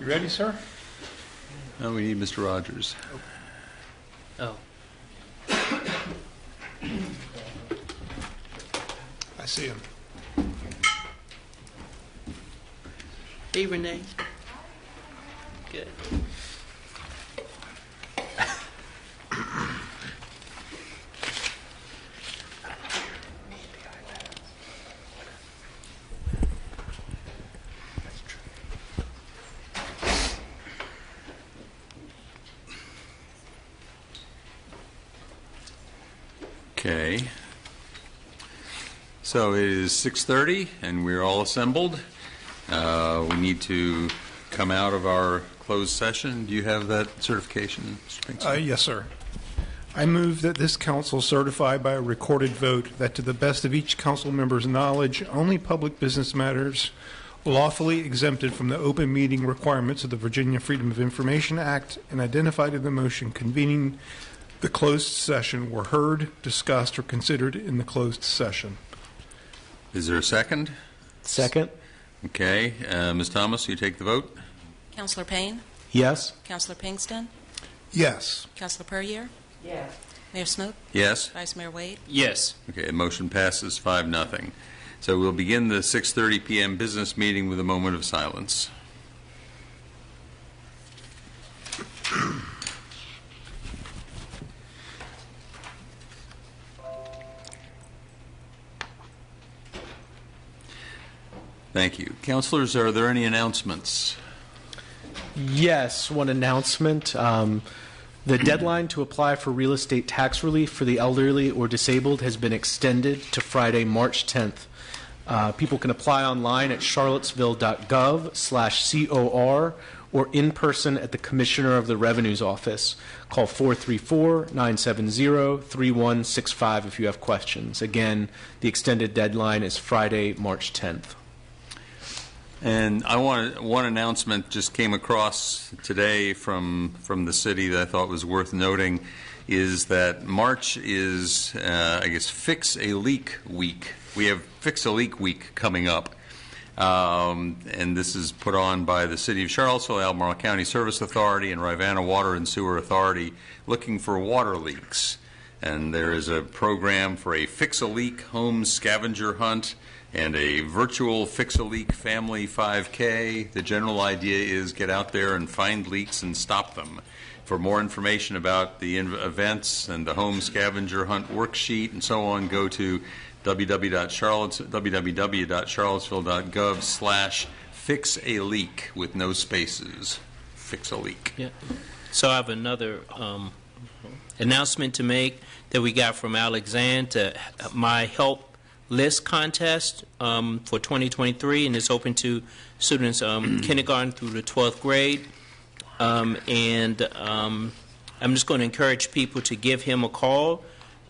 You ready, sir? No, we need Mr. Rogers. Oh. I see him. Hey, Renee. Good. Okay. So it is 6:30, and we're all assembled. We need to come out of our closed session. Do you have that certification, Mr. Pinkston? Yes, sir. I move that this council certify by a recorded vote that to the best of each council member's knowledge, only public business matters lawfully exempted from the open meeting requirements of the Virginia Freedom of Information Act and identified in the motion convening the closed session were heard, discussed, or considered in the closed session. Is there a second? Second. Okay. Ms. Thomas, you take the vote? Councillor Payne? Yes. Councillor Pinkston? Yes. Councillor Puryear? Yes. Mayor Smoot? Yes. Vice Mayor Wade? Yes. Okay, motion passes 5-0. So we'll begin the 6:30 p.m. business meeting with a moment of silence. Thank you. Councilors, are there any announcements? Yes, one announcement. The deadline to apply for real estate tax relief for the elderly or disabled has been extended to Friday, March 10th. People can apply online at charlottesville.gov/COR or in person at the Commissioner of the Revenue's office. Call 434-970-3165 if you have questions. Again, the extended deadline is Friday, March 10th. And I want one announcement just came across today from the city that I thought was worth noting, is that March is, I guess, Fix a Leak Week. We have Fix a Leak Week coming up. And this is put on by the City of Charlottesville, Albemarle County Service Authority, and Rivanna Water and Sewer Authority, looking for water leaks. And there is a program for a Fix a Leak home scavenger hunt and a virtual Fix a Leak family 5K. The general idea is get out there and find leaks and stop them. For more information about the events and the home scavenger hunt worksheet and so on, go to www.charlottesville.gov/fix-a-leak with no spaces. Fix a leak. Yeah. So I have another announcement to make that we got from Alexander, My Help List contest for 2023, and it's open to students kindergarten through the 12th grade. I'm just going to encourage people to give him a call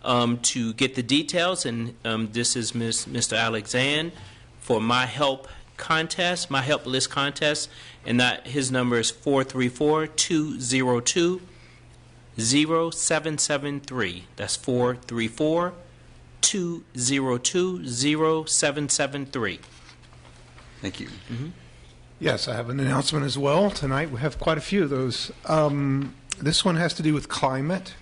to get the details, and this is Mr. Alexander for My Help contest, My Help List contest, and that his number is 434-202-0773. That's 434-202-0773. Thank you. Mm-hmm. Yes, I have an announcement as well. Tonight we have quite a few of those. This one has to do with climate.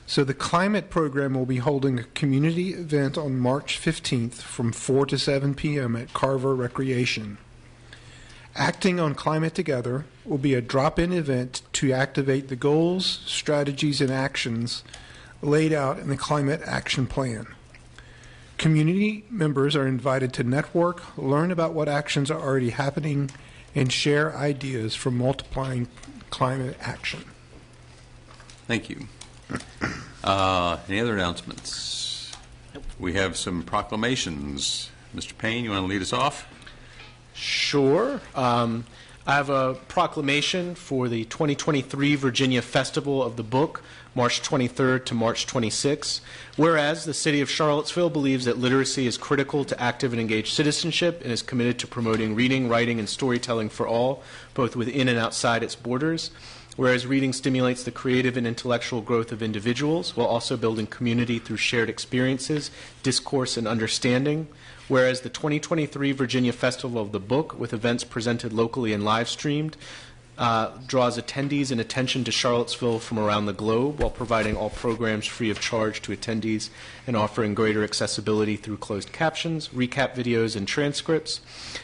So the climate program will be holding a community event on March 15th from 4 to 7 p.m. at Carver Recreation. Acting on Climate Together will be a drop-in event to activate the goals, strategies, and actions laid out in the Climate Action Plan. Community members are invited to network, learn about what actions are already happening, and share ideas for multiplying climate action. Thank you. Any other announcements? We have some proclamations. Mr. Payne, you want to lead us off? Sure. I have a proclamation for the 2023 Virginia Festival of the Book, March 23rd to March 26th. Whereas the City of Charlottesville believes that literacy is critical to active and engaged citizenship and is committed to promoting reading, writing, and storytelling for all, both within and outside its borders. Whereas reading stimulates the creative and intellectual growth of individuals while also building community through shared experiences, discourse, and understanding. Whereas the 2023 Virginia Festival of the Book, with events presented locally and live streamed, draws attendees and attention to Charlottesville from around the globe while providing all programs free of charge to attendees and offering greater accessibility through closed captions, recap videos, and transcripts.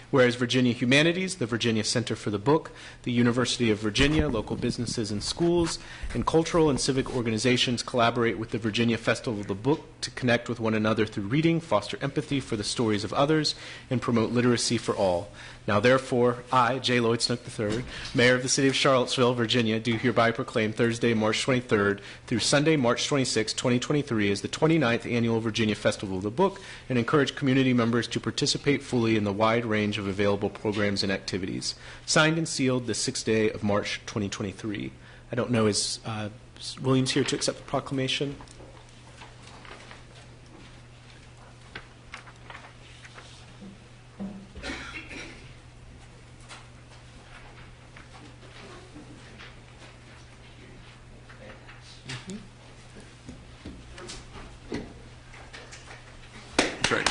Whereas Virginia Humanities, the Virginia Center for the Book, the University of Virginia, local businesses and schools, and cultural and civic organizations collaborate with the Virginia Festival of the Book to connect with one another through reading, foster empathy for the stories of others, and promote literacy for all. Now, therefore, I, J. Lloyd Snook III, Mayor of the City of Charlottesville, Virginia, do hereby proclaim Thursday, March 23rd through Sunday, March 26, 2023 as the 29th Annual Virginia Festival of the Book and encourage community members to participate fully in the wide range of available programs and activities. Signed and sealed the 6th day of March 2023. I don't know, is Williams here to accept the proclamation? That's right.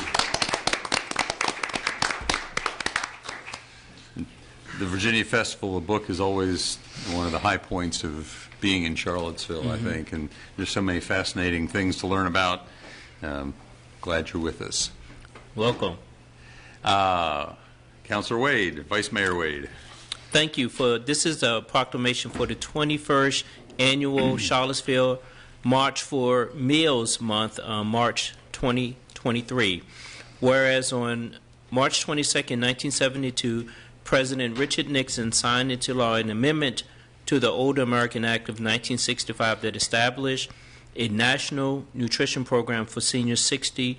The Virginia Festival of the Book is always one of the high points of being in Charlottesville, I think, and there's so many fascinating things to learn about. Glad you're with us. Welcome. Councilor Wade, Vice Mayor Wade. Thank you. This is a proclamation for the 21st Annual Charlottesville March for Meals Month, March 2023. Whereas on March 22nd, 1972, President Richard Nixon signed into law an amendment to the Older American Act of 1965 that established a national nutrition program for seniors 60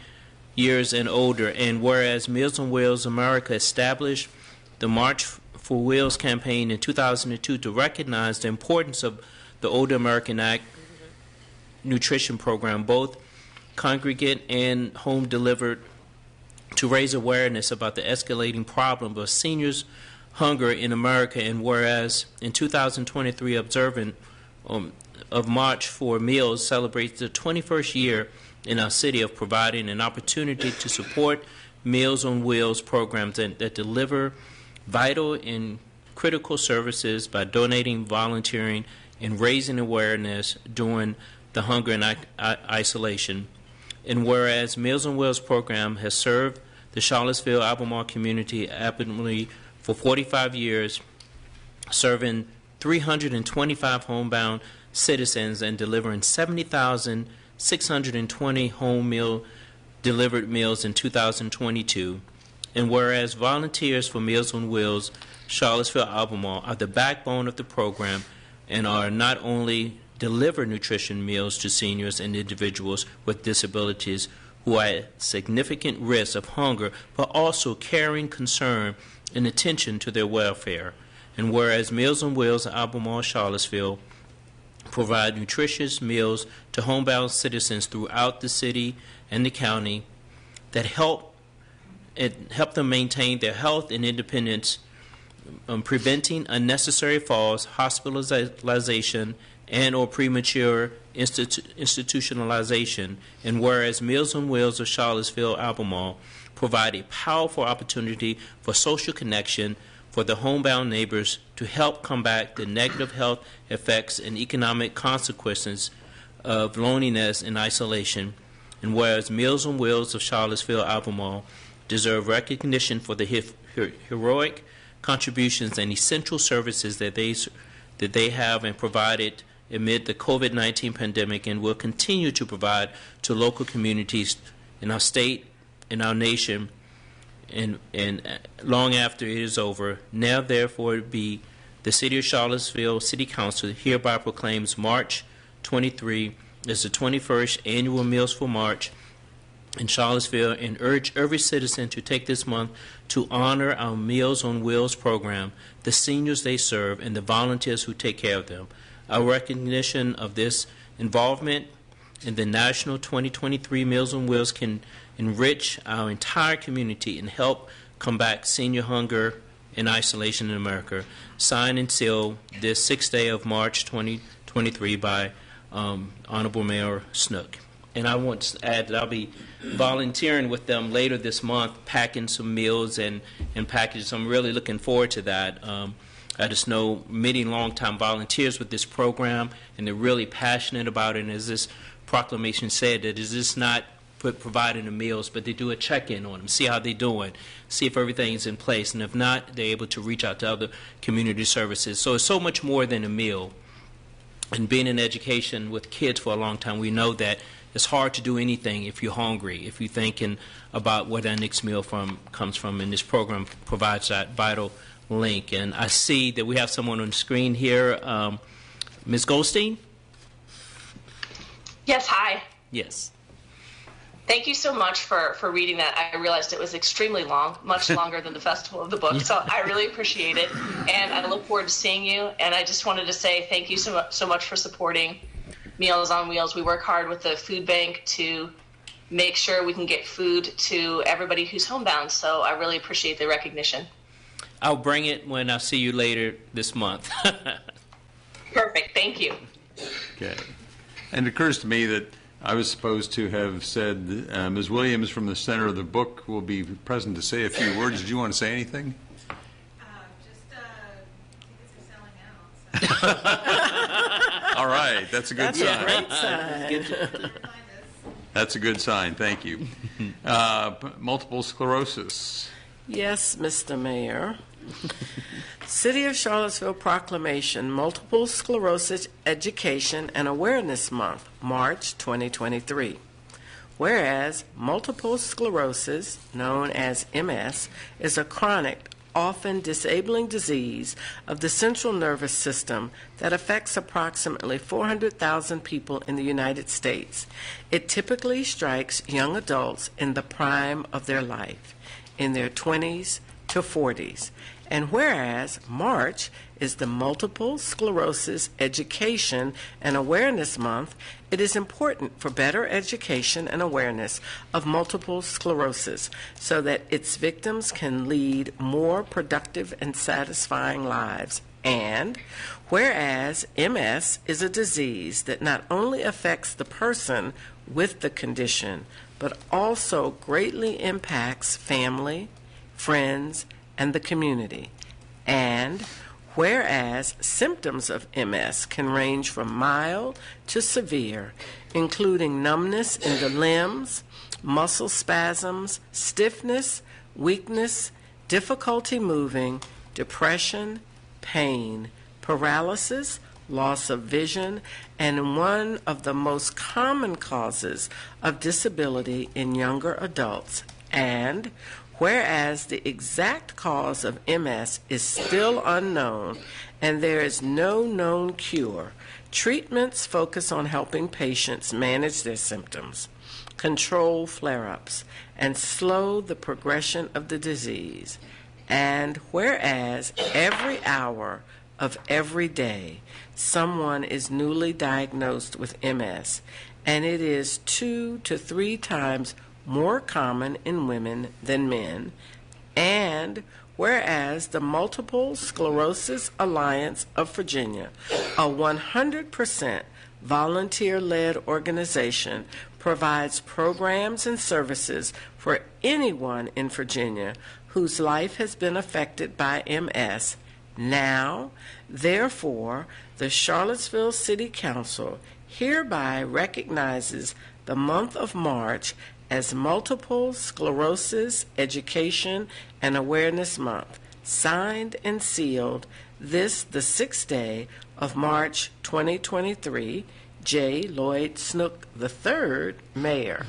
years and older. And whereas Meals on Wheels America established the March for Wheels campaign in 2002 to recognize the importance of the Older American Act nutrition program, both congregate and home delivered, to raise awareness about the escalating problem of seniors' hunger in America. And whereas in 2023, observant of March for Meals celebrates the 21st year in our city of providing an opportunity to support Meals on Wheels programs that deliver vital and critical services by donating, volunteering, and raising awareness during the hunger and isolation. And whereas Meals on Wheels program has served the Charlottesville Albemarle community admirably for 45 years, serving 325 homebound citizens and delivering 70,620 home meal delivered meals in 2022. And whereas volunteers for Meals on Wheels Charlottesville Albemarle are the backbone of the program and are not only deliver nutrition meals to seniors and individuals with disabilities who are at significant risk of hunger, but also caring concern and attention to their welfare. And whereas Meals on Wheels Albemarle Charlottesville provide nutritious meals to homebound citizens throughout the city and the county that help them maintain their health and independence, preventing unnecessary falls, hospitalization, and or premature institutionalization. And whereas Meals on Wheels of Charlottesville Albemarle provide a powerful opportunity for social connection for the homebound neighbors to help combat the negative health effects and economic consequences of loneliness and isolation. And whereas Meals on Wheels of Charlottesville Albemarle deserve recognition for the heroic contributions and essential services that they have and provided amid the COVID-19 pandemic, and will continue to provide to local communities in our state, in our nation, and long after it is over. Now, therefore, be the City of Charlottesville City Council hereby proclaims March 23 as the 21st Annual Meals for March in Charlottesville, and urge every citizen to take this month to honor our Meals on Wheels program, the seniors they serve, and the volunteers who take care of them. Our recognition of this involvement in the National 2023 Meals on Wheels can enrich our entire community and help combat senior hunger and isolation in America. Signed and sealed this 6th day of March 2023 by Honorable Mayor Snook. And I want to add that I'll be volunteering with them later this month, packing some meals and packages. I'm really looking forward to that. I just know many longtime volunteers with this program, and they're really passionate about it. And as this proclamation said, that is just not providing the meals, but they do a check-in on them, see how they're doing, see if everything's in place, and if not, they're able to reach out to other community services. So it's so much more than a meal. And being in education with kids for a long time, we know that it's hard to do anything if you're hungry, if you're thinking about where that next meal comes from, and this program provides that vital link. And I see that we have someone on the screen here. Ms. Goldstein? Yes, hi. Yes. Thank you so much for reading that. I realized it was extremely long, much longer than the Festival of the Book. So I really appreciate it, and I look forward to seeing you. And I just wanted to say thank you so much for supporting Meals on Wheels. We work hard with the food bank to make sure we can get food to everybody who's homebound. So I really appreciate the recognition. I'll bring it when I see you later this month. Perfect. Thank you. Okay. And it occurs to me that I was supposed to have said Ms. Williams from the Center of the Book will be present to say a few words. Did you want to say anything? Tickets are selling out. All right. That's a good That's sign. a great sign. That's a good sign. Thank you. Multiple sclerosis. Yes, Mr. Mayor. City of Charlottesville Proclamation, Multiple Sclerosis Education and Awareness Month, March 2023. Whereas multiple sclerosis, known as MS, is a chronic, often disabling disease of the central nervous system that affects approximately 400,000 people in the United States. It typically strikes young adults in the prime of their life, in their 20s to 40s. And whereas March is the Multiple Sclerosis Education and Awareness Month, it is important for better education and awareness of multiple sclerosis so that its victims can lead more productive and satisfying lives. And whereas MS is a disease that not only affects the person with the condition, but also greatly impacts family, friends, and the community. And whereas symptoms of MS can range from mild to severe, including numbness in the limbs, muscle spasms, stiffness, weakness, difficulty moving, depression, pain, paralysis, loss of vision, and one of the most common causes of disability in younger adults. And whereas the exact cause of MS is still unknown and there is no known cure, treatments focus on helping patients manage their symptoms, control flare-ups, and slow the progression of the disease. And whereas every hour of every day someone is newly diagnosed with MS, and it is 2 to 3 times more common in women than men, and whereas the Multiple Sclerosis Alliance of Virginia, a 100% volunteer-led organization, provides programs and services for anyone in Virginia whose life has been affected by MS. Now, therefore, the Charlottesville City Council hereby recognizes the month of March as Multiple Sclerosis Education and Awareness Month, signed and sealed this, the 6th day of March 2023, J. Lloyd Snook III, Mayor.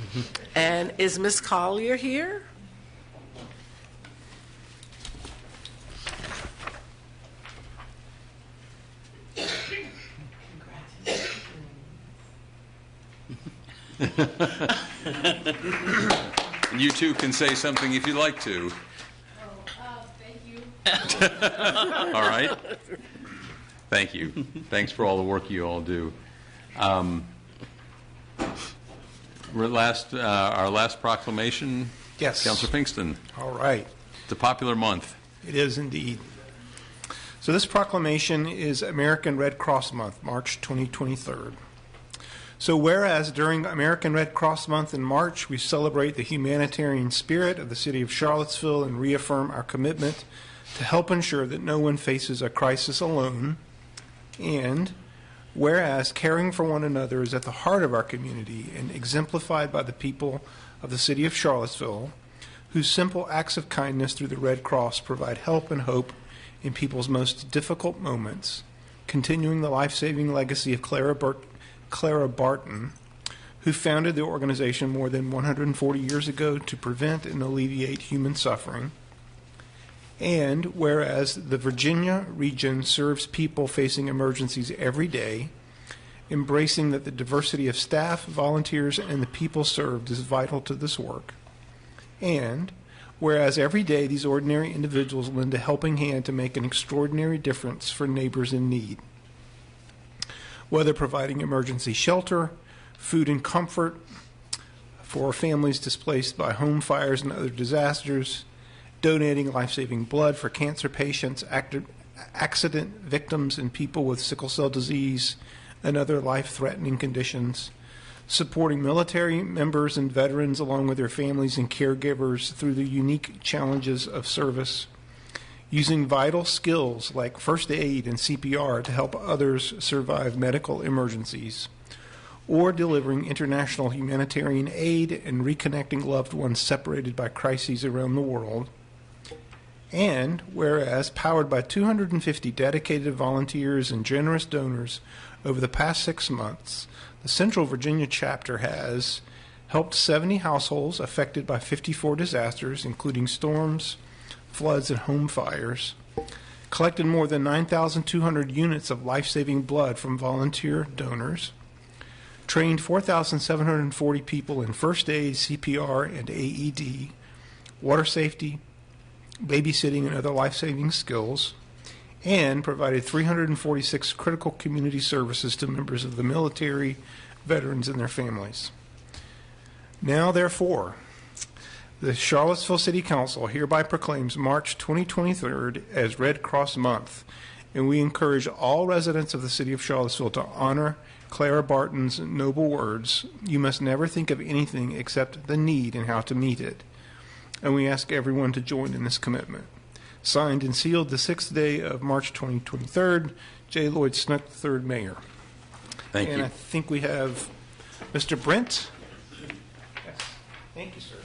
And is Ms. Collier here? You too can say something if you'd like to. Thank you. All right. Thank you. Thanks for all the work you all do. Our last proclamation. Yes. Councilor Pinkston. All right. It's a popular month. It is indeed. So this proclamation is American Red Cross Month, March 2023. So whereas during American Red Cross Month in March, we celebrate the humanitarian spirit of the city of Charlottesville and reaffirm our commitment to help ensure that no one faces a crisis alone, and whereas caring for one another is at the heart of our community and exemplified by the people of the city of Charlottesville, whose simple acts of kindness through the Red Cross provide help and hope in people's most difficult moments, continuing the life-saving legacy of Clara Barton, who founded the organization more than 140 years ago to prevent and alleviate human suffering. And whereas the Virginia region serves people facing emergencies every day, embracing that the diversity of staff, volunteers, and the people served is vital to this work. And whereas every day these ordinary individuals lend a helping hand to make an extraordinary difference for neighbors in need, whether providing emergency shelter, food and comfort for families displaced by home fires and other disasters, donating life-saving blood for cancer patients, accident victims, and people with sickle cell disease and other life-threatening conditions, supporting military members and veterans along with their families and caregivers through the unique challenges of service, using vital skills like first aid and CPR to help others survive medical emergencies, or delivering international humanitarian aid and reconnecting loved ones separated by crises around the world. And whereas powered by 250 dedicated volunteers and generous donors over the past 6 months, the Central Virginia chapter has helped 70 households affected by 54 disasters, including storms, floods, and home fires, collected more than 9,200 units of life-saving blood from volunteer donors, trained 4,740 people in first aid, CPR, and AED, water safety, babysitting, and other life-saving skills, and provided 346 critical community services to members of the military, veterans, and their families. Now, therefore, the Charlottesville City Council hereby proclaims March 2023 as Red Cross Month, and we encourage all residents of the city of Charlottesville to honor Clara Barton's noble words, "You must never think of anything except the need and how to meet it." And we ask everyone to join in this commitment. Signed and sealed the 6th day of March 2023, J. Lloyd Snook, 3rd Mayor. Thank And you. I think we have Mr. Brent. Yes. Thank you, sir.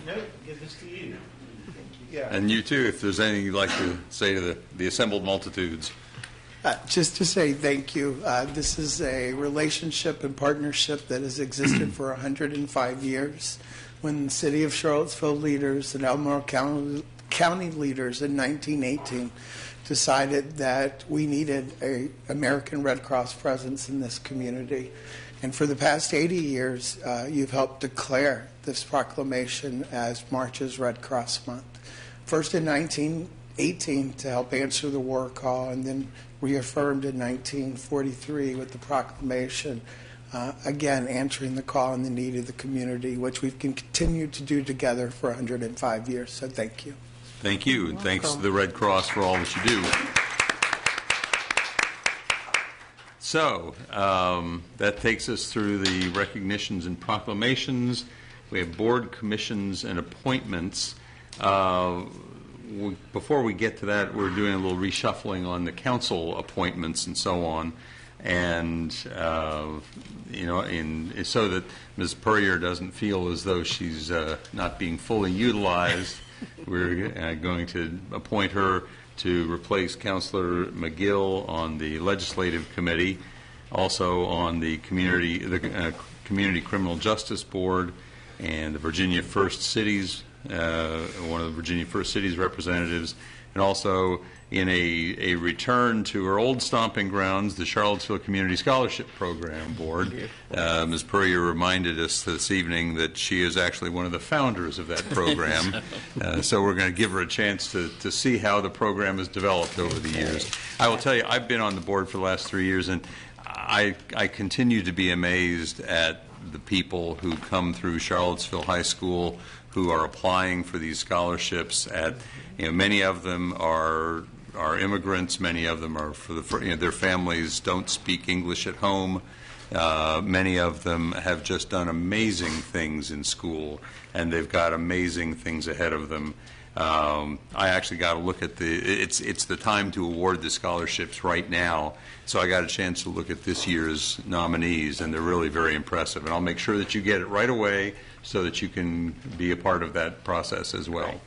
No, give this to you. Yeah. And you too, if there's anything you'd like to say to the assembled multitudes. Just to say thank you. This is a relationship and partnership that has existed for 105 years. When the City of Charlottesville leaders and Albemarle County leaders in 1918 decided that we needed an American Red Cross presence in this community. And for the past 80 years, you've helped declare this proclamation as March's Red Cross Month. First in 1918 to help answer the war call, and then reaffirmed in 1943 with the proclamation, again answering the call and the need of the community, which we've continued to do together for 105 years. So thank you. Thank you, and thanks to the Red Cross for all that you do. So that takes us through the recognitions and proclamations. We have board commissions and appointments. Before we get to that, we're doing a little reshuffling on the council appointments and so on. And, so that Ms. Purrier doesn't feel as though she's not being fully utilized, we're going to appoint her to replace Councilor McGill on the Legislative Committee, also on the Community Criminal Justice Board, and the Virginia First Cities, one of the Virginia First Cities representatives, and also in a return to her old stomping grounds, the Charlottesville Community Scholarship Program Board. Ms. Purrier reminded us this evening that she is actually one of the founders of that program. So we're going to give her a chance to see how the program has developed over the years. I will tell you, I've been on the board for the last 3 years, and I continue to be amazed at the people who come through Charlottesville High School who are applying for these scholarships. Many of them are immigrants. Many of them are their families don't speak English at home. Many of them have just done amazing things in school, and they've got amazing things ahead of them. I actually got to look at it's the time to award the scholarships right now, so I got a chance to look at this year's nominees, and they're really very impressive. And I'll make sure that you get it right away so that you can be a part of that process as well. Right.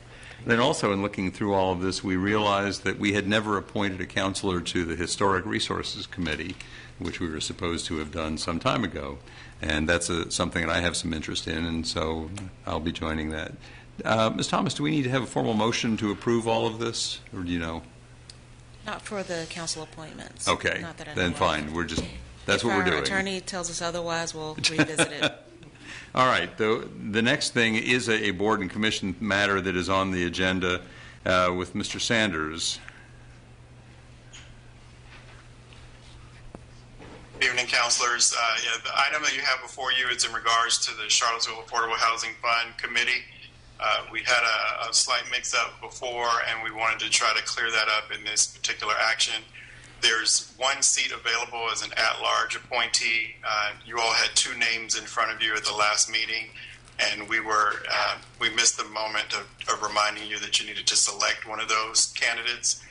Then also in looking through all of this, we realized that we had never appointed a counselor to the Historic Resources Committee, which we were supposed to have done some time ago. And that's something that I have some interest in, and so I'll be joining that. Ms. Thomas, do we need to have a formal motion to approve all of this, or do you know? Not for the council appointments. Okay, Not that I then know of. fine. That's what we're If doing. our attorney tells us otherwise, we'll revisit it. All right. The next thing is a board and commission matter that is on the agenda with Mr. Sanders. Good evening, councilors. The item that you have before you is in regards to the Charlottesville Affordable Housing Fund Committee. We had a slight mix-up before, and we wanted to try to clear that up in this particular action. There's one seat available as an at-large appointee. You all had two names in front of you at the last meeting, and we missed the moment of reminding you that you needed to select one of those candidates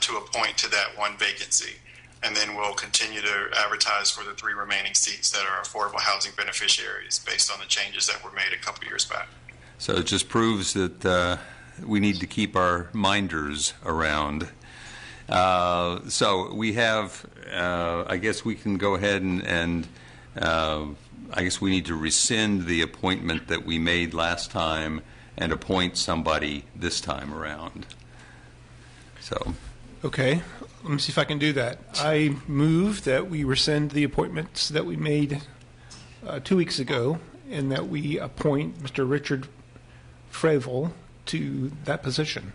to appoint to that one vacancy. And then we'll continue to advertise for the three remaining seats that are affordable housing beneficiaries based on the changes that were made a couple years back. So it just proves that we need to keep our minders around. So we have, I guess we can go ahead and I guess we need to rescind the appointment that we made last time and appoint somebody this time around. So. Okay, let me see if I can do that. I move that we rescind the appointments that we made 2 weeks ago, and that we appoint Mr. Richard Fravel to that position.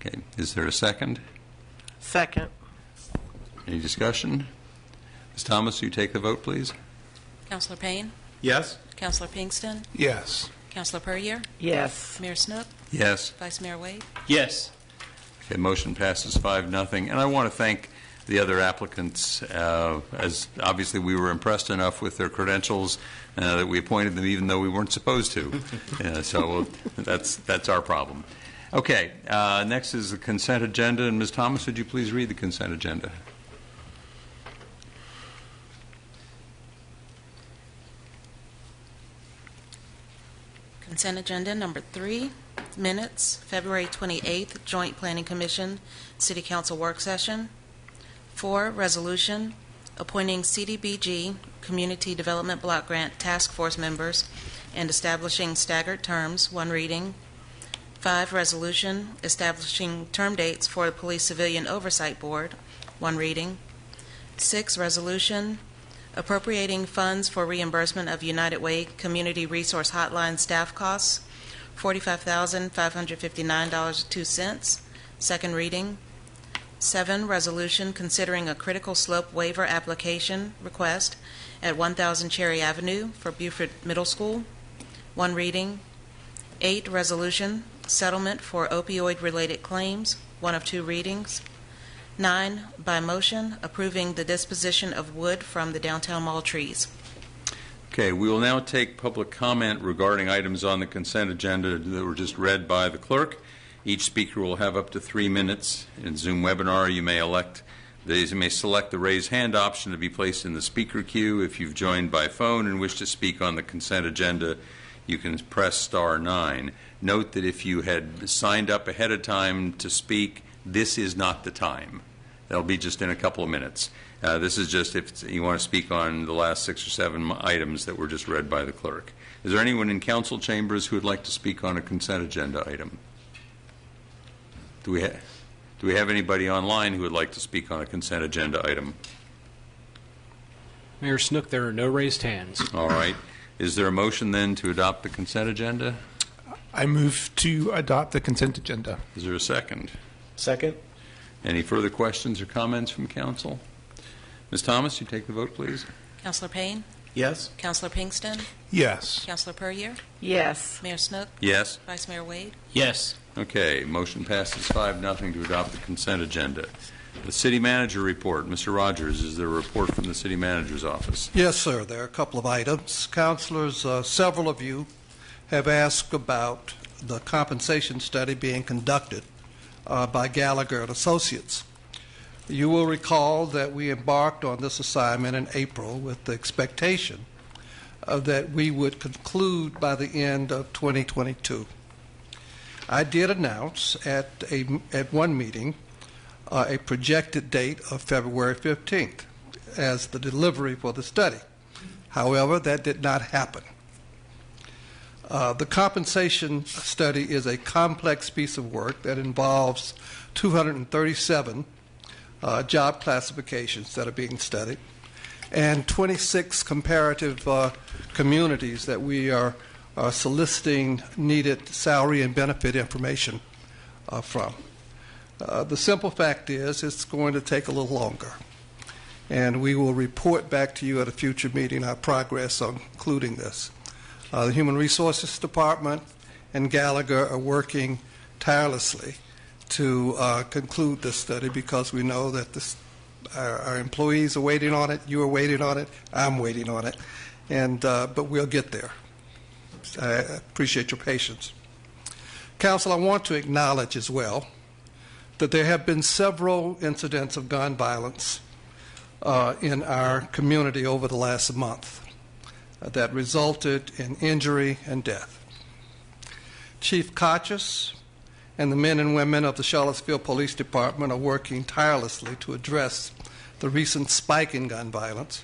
Okay, is there a second? Second. Any discussion? Ms. Thomas, will you take the vote, please? Councilor Payne? Yes? Councilor Pinkston? Yes. Councilor Puryear? Yes. Mayor Snook? Yes. Vice Mayor Wade? Yes. Okay, motion passes 5-0. And I want to thank the other applicants, as obviously we were impressed enough with their credentials that we appointed them even though we weren't supposed to. So that's our problem. Okay, next is the consent agenda. And Ms. Thomas, would you please read the consent agenda? Consent agenda number 3, minutes, February 28th, Joint Planning Commission, City Council Work Session. 4, resolution appointing CDBG Community Development Block Grant Task Force members and establishing staggered terms, 1 reading. 5, resolution establishing term dates for the Police Civilian Oversight Board, 1 reading. 6, resolution appropriating funds for reimbursement of United Way Community Resource Hotline staff costs, $45,559.02, 2nd reading. 7, resolution considering a critical slope waiver application request at 1000 Cherry Avenue for Buford Middle School, 1 reading. 8, resolution settlement for opioid-related claims, 1 of 2 readings. 9, by motion, approving the disposition of wood from the downtown mall trees. Okay, we will now take public comment regarding items on the consent agenda that were just read by the clerk. Each speaker will have up to 3 minutes. In Zoom webinar, you may select the raise hand option to be placed in the speaker queue. If you've joined by phone and wish to speak on the consent agenda, you can press star 9. Note that if you had signed up ahead of time to speak, this is not the time. That'll be just in a couple of minutes. This is just if you want to speak on the last 6 or 7 items that were just read by the clerk. Is there anyone in council chambers who would like to speak on a consent agenda item? Do we have anybody online who would like to speak on a consent agenda item? Mayor Snook, there are no raised hands. All right. Is there a motion then to adopt the consent agenda? I move to adopt the consent agenda. Is there a second? Second? Any further questions or comments from council? Ms. Thomas, you take the vote, please. Councilor Payne? Yes? Councilor Pinkston? Yes. Councilor Puryear? Yes. Mayor Snook? Yes. Vice Mayor Wade? Yes. Okay, motion passes 5-0 to adopt the consent agenda. The city manager report. Mr. Rogers, is there a report from the city manager's office? Yes, sir. There are a couple of items. Councilors, several of you have asked about the compensation study being conducted by Gallagher and Associates. You will recall that we embarked on this assignment in April with the expectation that we would conclude by the end of 2022. I did announce at one meeting a projected date of February 15th as the delivery for the study. However, that did not happen. The compensation study is a complex piece of work that involves 237 job classifications that are being studied and 26 comparative communities that we are soliciting needed salary and benefit information from. The simple fact is it's going to take a little longer, and we will report back to you at a future meeting our progress on concluding this. The Human Resources Department and Gallagher are working tirelessly to conclude this study because we know that our employees are waiting on it, you are waiting on it, I'm waiting on it, but we'll get there. I appreciate your patience. Council, I want to acknowledge as well that there have been several incidents of gun violence in our community over the last month that resulted in injury and death. Chief Kachas and the men and women of the Charlottesville Police Department are working tirelessly to address the recent spike in gun violence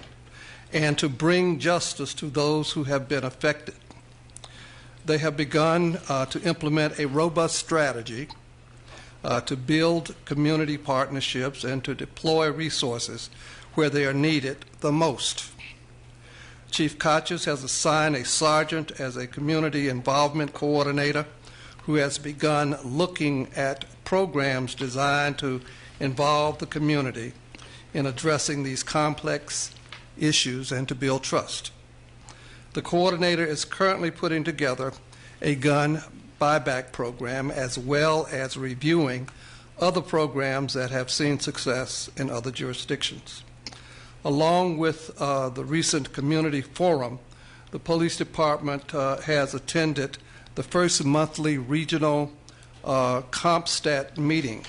and to bring justice to those who have been affected. They have begun to implement a robust strategy to build community partnerships and to deploy resources where they are needed the most. Chief Kachas has assigned a sergeant as a community involvement coordinator who has begun looking at programs designed to involve the community in addressing these complex issues and to build trust. The coordinator is currently putting together a gun buyback program as well as reviewing other programs that have seen success in other jurisdictions. Along with the recent community forum, the police department has attended the first monthly regional CompStat meeting,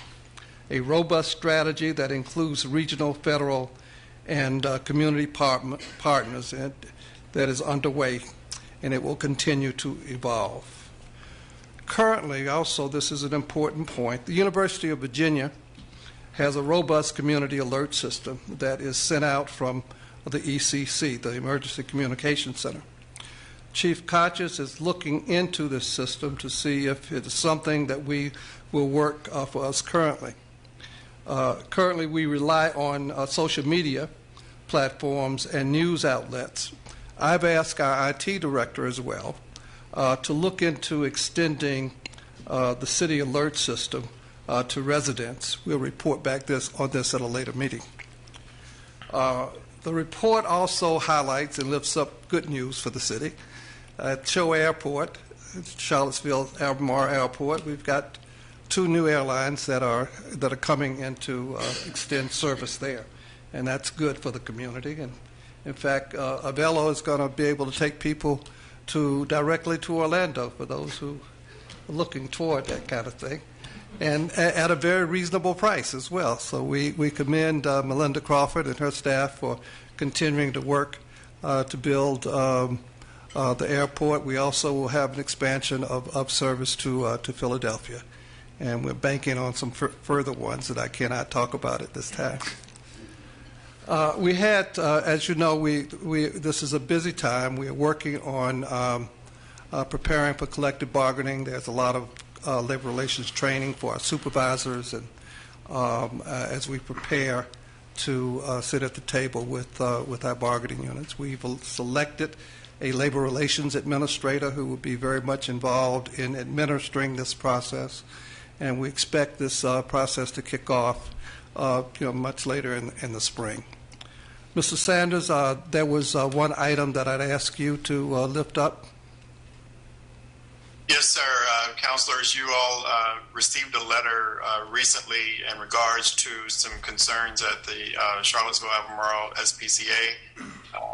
a robust strategy that includes regional, federal, and community partners that is underway, and it will continue to evolve. Currently, also, this is an important point, the University of Virginia has a robust community alert system that is sent out from the ECC, the Emergency Communication Center. Chief Kachas is looking into this system to see if it is something that we will work for us currently. Currently, we rely on social media platforms and news outlets. I've asked our IT director as well to look into extending the city alert system to residents. We'll report back on this at a later meeting. The report also highlights and lifts up good news for the city. At Cho Airport, Charlottesville Albemarle Airport, we've got 2 new airlines that are coming in to extend service there, and that's good for the community. And in fact, Avelo is going to be able to take people directly to Orlando for those who are looking toward that kind of thing, and at a very reasonable price as well. So we commend Melinda Crawford and her staff for continuing to work to build the airport. We also will have an expansion of service to Philadelphia, and we're banking on some further ones that I cannot talk about at this time. We had, as you know, this is a busy time. We are working on preparing for collective bargaining. There's a lot of labor relations training for our supervisors, and as we prepare to sit at the table with our bargaining units. We've selected a labor relations administrator who will be very much involved in administering this process, and we expect this process to kick off much later in the spring. Mr. Sanders, there was one item that I'd ask you to lift up. Yes, sir. Councilors, you all received a letter recently in regards to some concerns at the Charlottesville-Albemarle SPCA.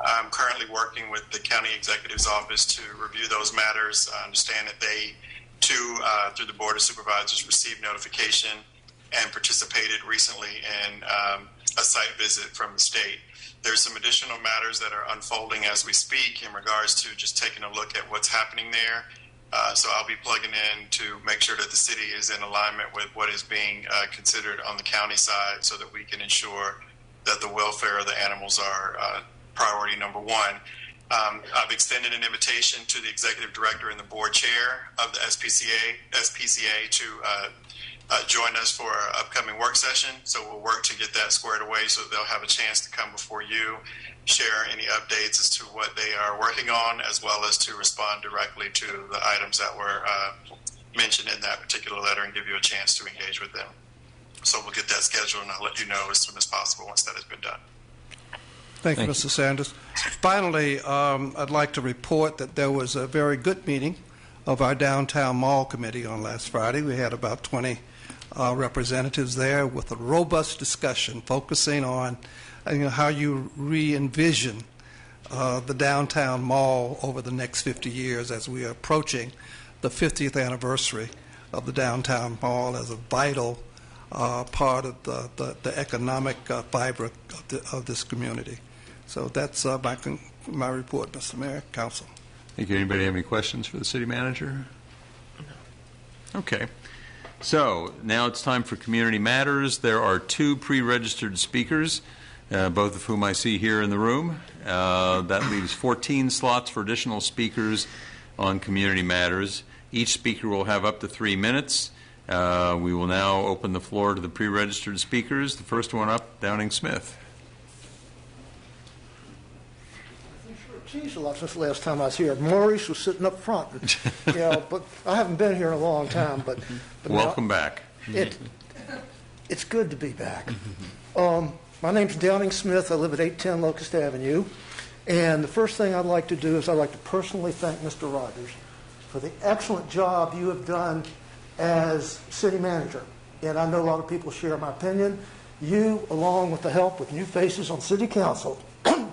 I'm currently working with the County Executive's Office to review those matters. I understand that they Two, through the Board of Supervisors, received notification and participated recently in a site visit from the state. There's some additional matters that are unfolding as we speak in regards to just taking a look at what's happening there. So I'll be plugging in to make sure that the city is in alignment with what is being considered on the county side so that we can ensure that the welfare of the animals are priority number one. I've extended an invitation to the executive director and the board chair of the SPCA to join us for our upcoming work session. So we'll work to get that squared away so they'll have a chance to come before you, share any updates as to what they are working on, as well as to respond directly to the items that were mentioned in that particular letter and give you a chance to engage with them. So we'll get that scheduled, and I'll let you know as soon as possible once that has been done. Thank you, Mr. Sanders. Finally, I'd like to report that there was a very good meeting of our Downtown Mall Committee on last Friday. We had about 20 representatives there with a robust discussion focusing on how you re-envision the downtown mall over the next 50 years as we are approaching the 50th anniversary of the downtown mall as a vital part of the economic fiber of this community. So that's my report, Mr. Mayor, Council. Thank you. Anybody have any questions for the city manager? No. Okay. So now it's time for Community Matters. There are 2 pre-registered speakers, both of whom I see here in the room. That leaves 14 slots for additional speakers on Community Matters. Each speaker will have up to 3 minutes. We will now open the floor to the pre-registered speakers. The first one up, Downing Smith. Geez, a lot since the last time I was here. Maurice was sitting up front. But I haven't been here in a long time. But welcome back. It's good to be back. My name's Downing Smith. I live at 810 Locust Avenue. And the first thing I'd like to do is I'd like to personally thank Mr. Rogers for the excellent job you have done as city manager. And I know a lot of people share my opinion. You, along with the help with new faces on city council,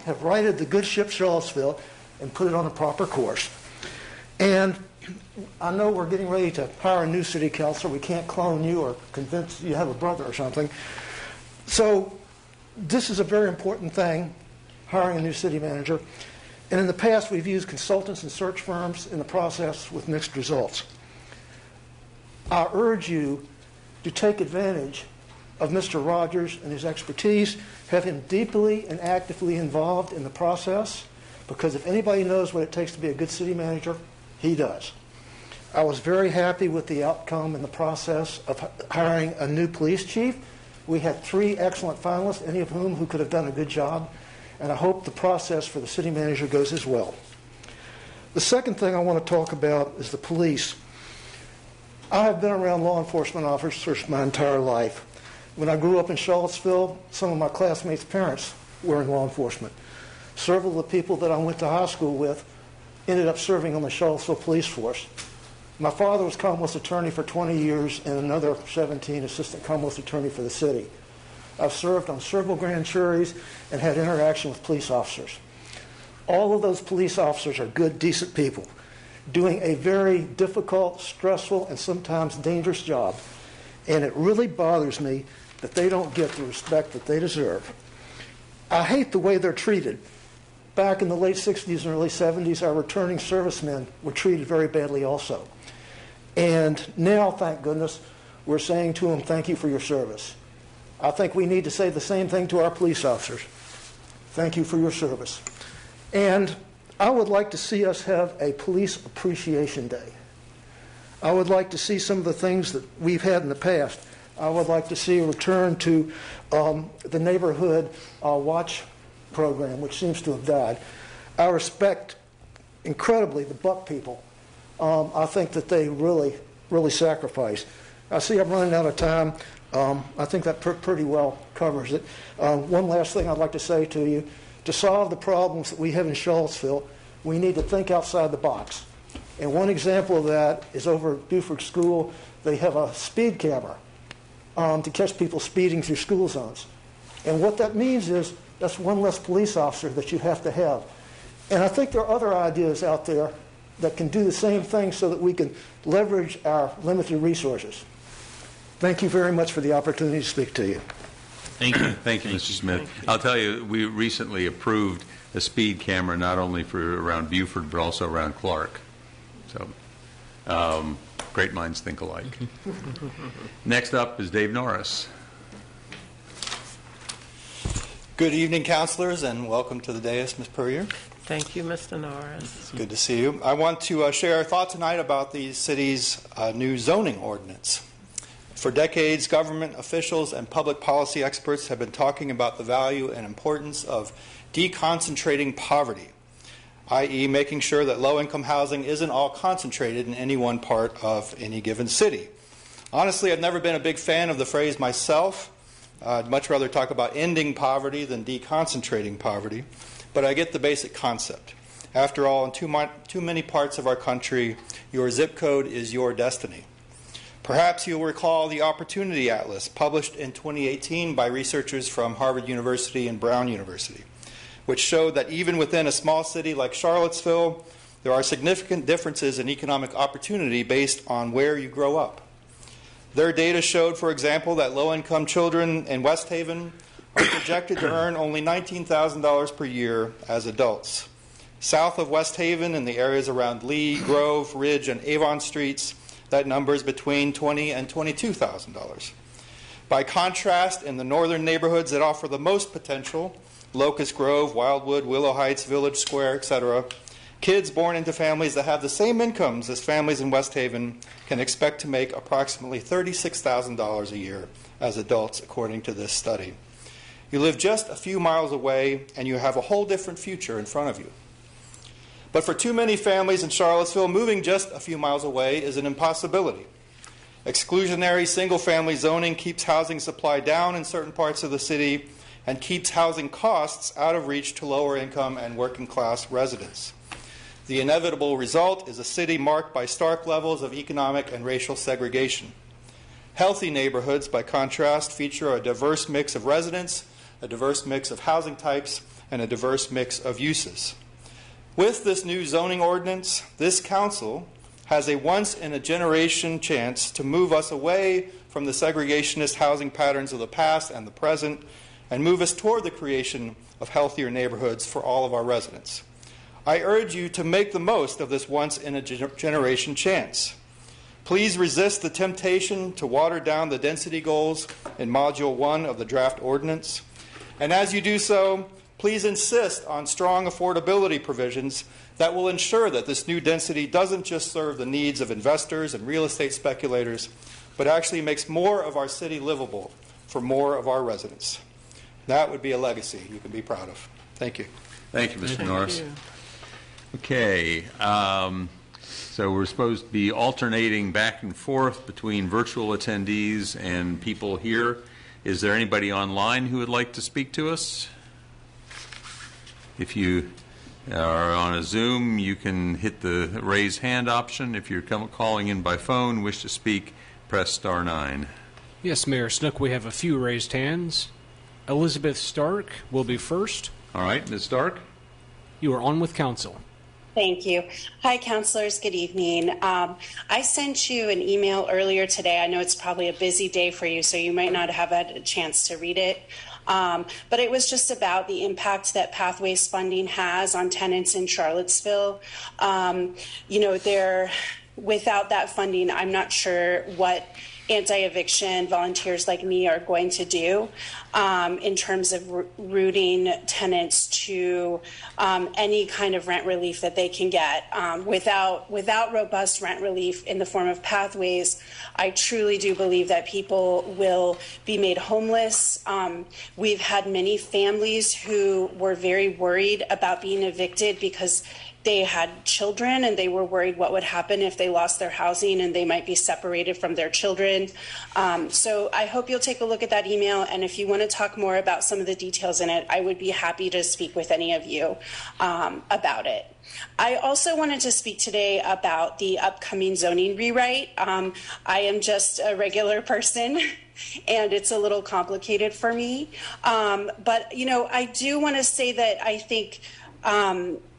have righted the good ship Charlottesville and put it on a proper course. And I know we're getting ready to hire a new city councilor. We can't clone you or convince you have a brother or something. So this is a very important thing, hiring a new city manager. And in the past, we've used consultants and search firms in the process with mixed results. I urge you to take advantage of Mr. Rogers and his expertise, have him deeply and actively involved in the process, because if anybody knows what it takes to be a good city manager, he does. I was very happy with the outcome in the process of hiring a new police chief. We had 3 excellent finalists, any of whom could have done a good job, and I hope the process for the city manager goes as well. The second thing I want to talk about is the police. I have been around law enforcement officers my entire life. When I grew up in Charlottesville, some of my classmates' parents were in law enforcement. Several of the people that I went to high school with ended up serving on the Charlottesville Police Force. My father was Commonwealth Attorney for 20 years and another 17 Assistant Commonwealth Attorney for the city. I've served on several grand juries and had interaction with police officers. All of those police officers are good, decent people doing a very difficult, stressful, and sometimes dangerous job. And it really bothers me that they don't get the respect that they deserve. I hate the way they're treated. Back in the late 60s and early 70s, our returning servicemen were treated very badly also. And now, thank goodness, we're saying to them, thank you for your service. I think we need to say the same thing to our police officers. Thank you for your service. And I would like to see us have a Police Appreciation Day. I would like to see some of the things that we've had in the past. I would like to see a return to the neighborhood watch program, which seems to have died. I respect incredibly the Buck people. I think that they really, really sacrifice. I see I'm running out of time. I think that pretty well covers it. One last thing I'd like to say to you. To solve the problems that we have in Charlottesville, we need to think outside the box. And one example of that is over at Buford School, they have a speed camera to catch people speeding through school zones. And what that means is that's one less police officer that you have to have. And I think there are other ideas out there that can do the same thing so that we can leverage our limited resources. Thank you very much for the opportunity to speak to you. Thank you. Thank you, Mr. Smith. I'll tell you, we recently approved a speed camera not only for around Beaufort but also around Clark. So, great minds think alike. Next up is Dave Norris. Good evening, councilors, and welcome to the dais, Ms. Puryear. Thank you, Mr. Norris. It's good to see you. I want to share our thought tonight about the city's new zoning ordinance. For decades, government officials and public policy experts have been talking about the value and importance of deconcentrating poverty, i.e. making sure that low-income housing isn't all concentrated in any one part of any given city. Honestly, I've never been a big fan of the phrase myself. I'd much rather talk about ending poverty than deconcentrating poverty, but I get the basic concept. After all, in too many parts of our country, your zip code is your destiny. Perhaps you'll recall the Opportunity Atlas published in 2018 by researchers from Harvard University and Brown University, which showed that even within a small city like Charlottesville, there are significant differences in economic opportunity based on where you grow up. Their data showed, for example, that low-income children in West Haven are projected to earn only $19,000 per year as adults. South of West Haven, in the areas around Lee, Grove, Ridge, and Avon Streets, that number is between $20,000 and $22,000. By contrast, in the northern neighborhoods that offer the most potential, Locust Grove, Wildwood, Willow Heights, Village Square, etc., kids born into families that have the same incomes as families in West Haven can expect to make approximately $36,000 a year as adults, according to this study. You live just a few miles away, and you have a whole different future in front of you. But for too many families in Charlottesville, moving just a few miles away is an impossibility. Exclusionary single-family zoning keeps housing supply down in certain parts of the city and keeps housing costs out of reach to lower-income and working-class residents. The inevitable result is a city marked by stark levels of economic and racial segregation. Healthy neighborhoods, by contrast, feature a diverse mix of residents, a diverse mix of housing types, and a diverse mix of uses. With this new zoning ordinance, this council has a once-in-a-generation chance to move us away from the segregationist housing patterns of the past and the present and move us toward the creation of healthier neighborhoods for all of our residents. I urge you to make the most of this once-in-a-generation chance. Please resist the temptation to water down the density goals in Module 1 of the draft ordinance. And as you do so, please insist on strong affordability provisions that will ensure that this new density doesn't just serve the needs of investors and real estate speculators, but actually makes more of our city livable for more of our residents. That would be a legacy you can be proud of. Thank you. Thank you, Mr. Norris. Okay. So we're supposed to be alternating back and forth between virtual attendees and people here. Is there anybody online who would like to speak to us? If you are on a Zoom, you can hit the raise hand option. If you're calling in by phone, wish to speak, press *9. Yes, Mayor Snook, we have a few raised hands. Elizabeth Stark will be first. All right, Ms. Stark. You are on with council. Thank you. Hi, councilors. Good evening. I sent you an email earlier today. I know it's probably a busy day for you, so you might not have had a chance to read it. But it was just about the impact that Pathways funding has on tenants in Charlottesville. Without that funding, I'm not sure what anti-eviction volunteers like me are going to do in terms of rooting tenants to any kind of rent relief that they can get. Without robust rent relief in the form of Pathways, I truly do believe that people will be made homeless. We've had many families who were very worried about being evicted because they had children and they were worried what would happen if they lost their housing and they might be separated from their children. So I hope you'll take a look at that email, and if you want to talk more about some of the details in it, I would be happy to speak with any of you about it. I also wanted to speak today about the upcoming zoning rewrite. I am just a regular person and it's a little complicated for me. But, I do want to say that I think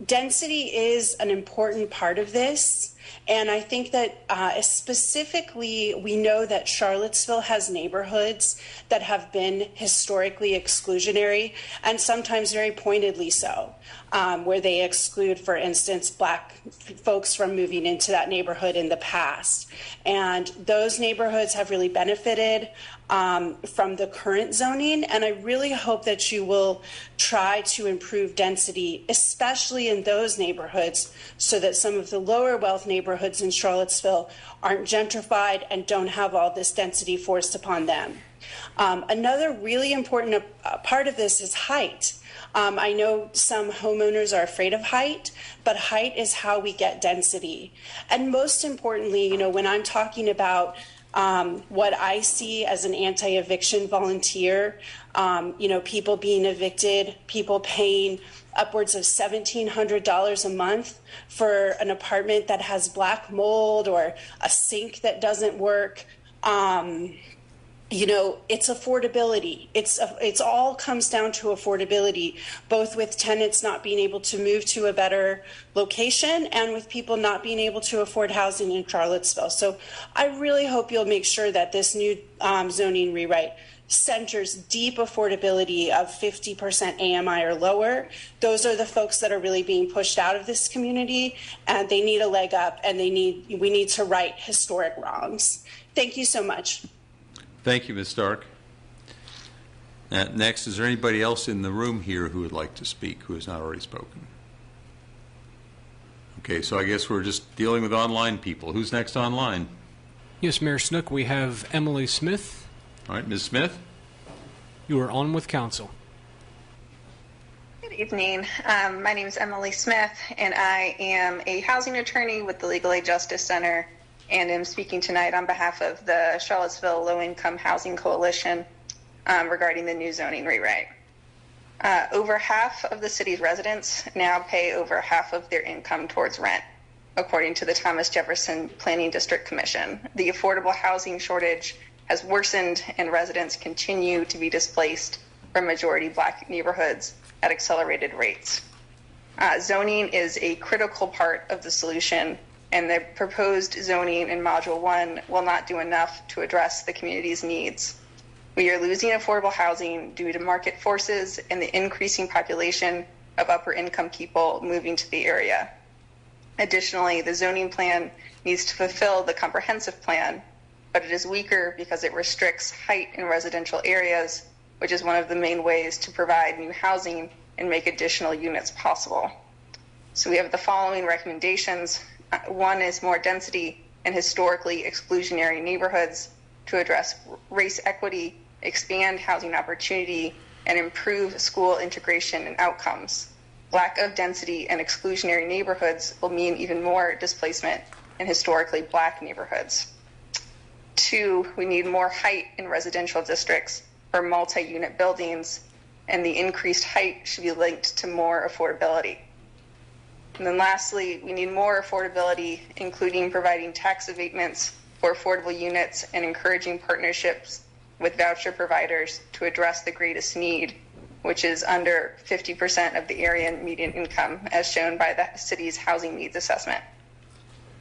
Density is an important part of this, and I think that specifically we know that Charlottesville has neighborhoods that have been historically exclusionary, and sometimes very pointedly so, where they exclude, for instance, black folks from moving into that neighborhood in the past. And those neighborhoods have really benefited from the current zoning, and I really hope that you will try to improve density, especially in those neighborhoods, so that some of the lower wealth neighborhoods in Charlottesville aren't gentrified and don't have all this density forced upon them. Another really important part of this is height. I know some homeowners are afraid of height, but height is how we get density. And most importantly, you know, when I'm talking about what I see as an anti-eviction volunteer, you know, people being evicted, people paying upwards of $1,700 a month for an apartment that has black mold or a sink that doesn't work. You know, it's affordability. It's all comes down to affordability, both with tenants not being able to move to a better location and with people not being able to afford housing in Charlottesville. So I really hope you'll make sure that this new zoning rewrite centers deep affordability of 50% AMI or lower. Those are the folks that are really being pushed out of this community, and they need a leg up, and we need to right historic wrongs. Thank you so much. Thank you, Ms. Stark. Next, is there anybody else in the room here who would like to speak who has not already spoken? Okay, so I guess we're just dealing with online people. Who's next online? Yes, Mayor Snook, we have Emily Smith. All right, Ms. Smith. You are on with council. Good evening. My name is Emily Smith, and I am a housing attorney with the Legal Aid Justice Center, and am speaking tonight on behalf of the Charlottesville Low-Income Housing Coalition regarding the new zoning rewrite. Over half of the city's residents now pay over half of their income towards rent, according to the Thomas Jefferson Planning District Commission. The affordable housing shortage has worsened, and residents continue to be displaced from majority black neighborhoods at accelerated rates. Zoning is a critical part of the solution, and the proposed zoning in Module 1 will not do enough to address the community's needs. We are losing affordable housing due to market forces and the increasing population of upper income people moving to the area. Additionally, the zoning plan needs to fulfill the comprehensive plan, but it is weaker because it restricts height in residential areas, which is one of the main ways to provide new housing and make additional units possible. So we have the following recommendations. One is more density in historically exclusionary neighborhoods to address race equity, expand housing opportunity, and improve school integration and outcomes. Lack of density in exclusionary neighborhoods will mean even more displacement in historically black neighborhoods. 2, we need more height in residential districts for multi-unit buildings, and the increased height should be linked to more affordability. And then lastly, we need more affordability, including providing tax abatements for affordable units and encouraging partnerships with voucher providers to address the greatest need, which is under 50% of the area median income, as shown by the city's housing needs assessment.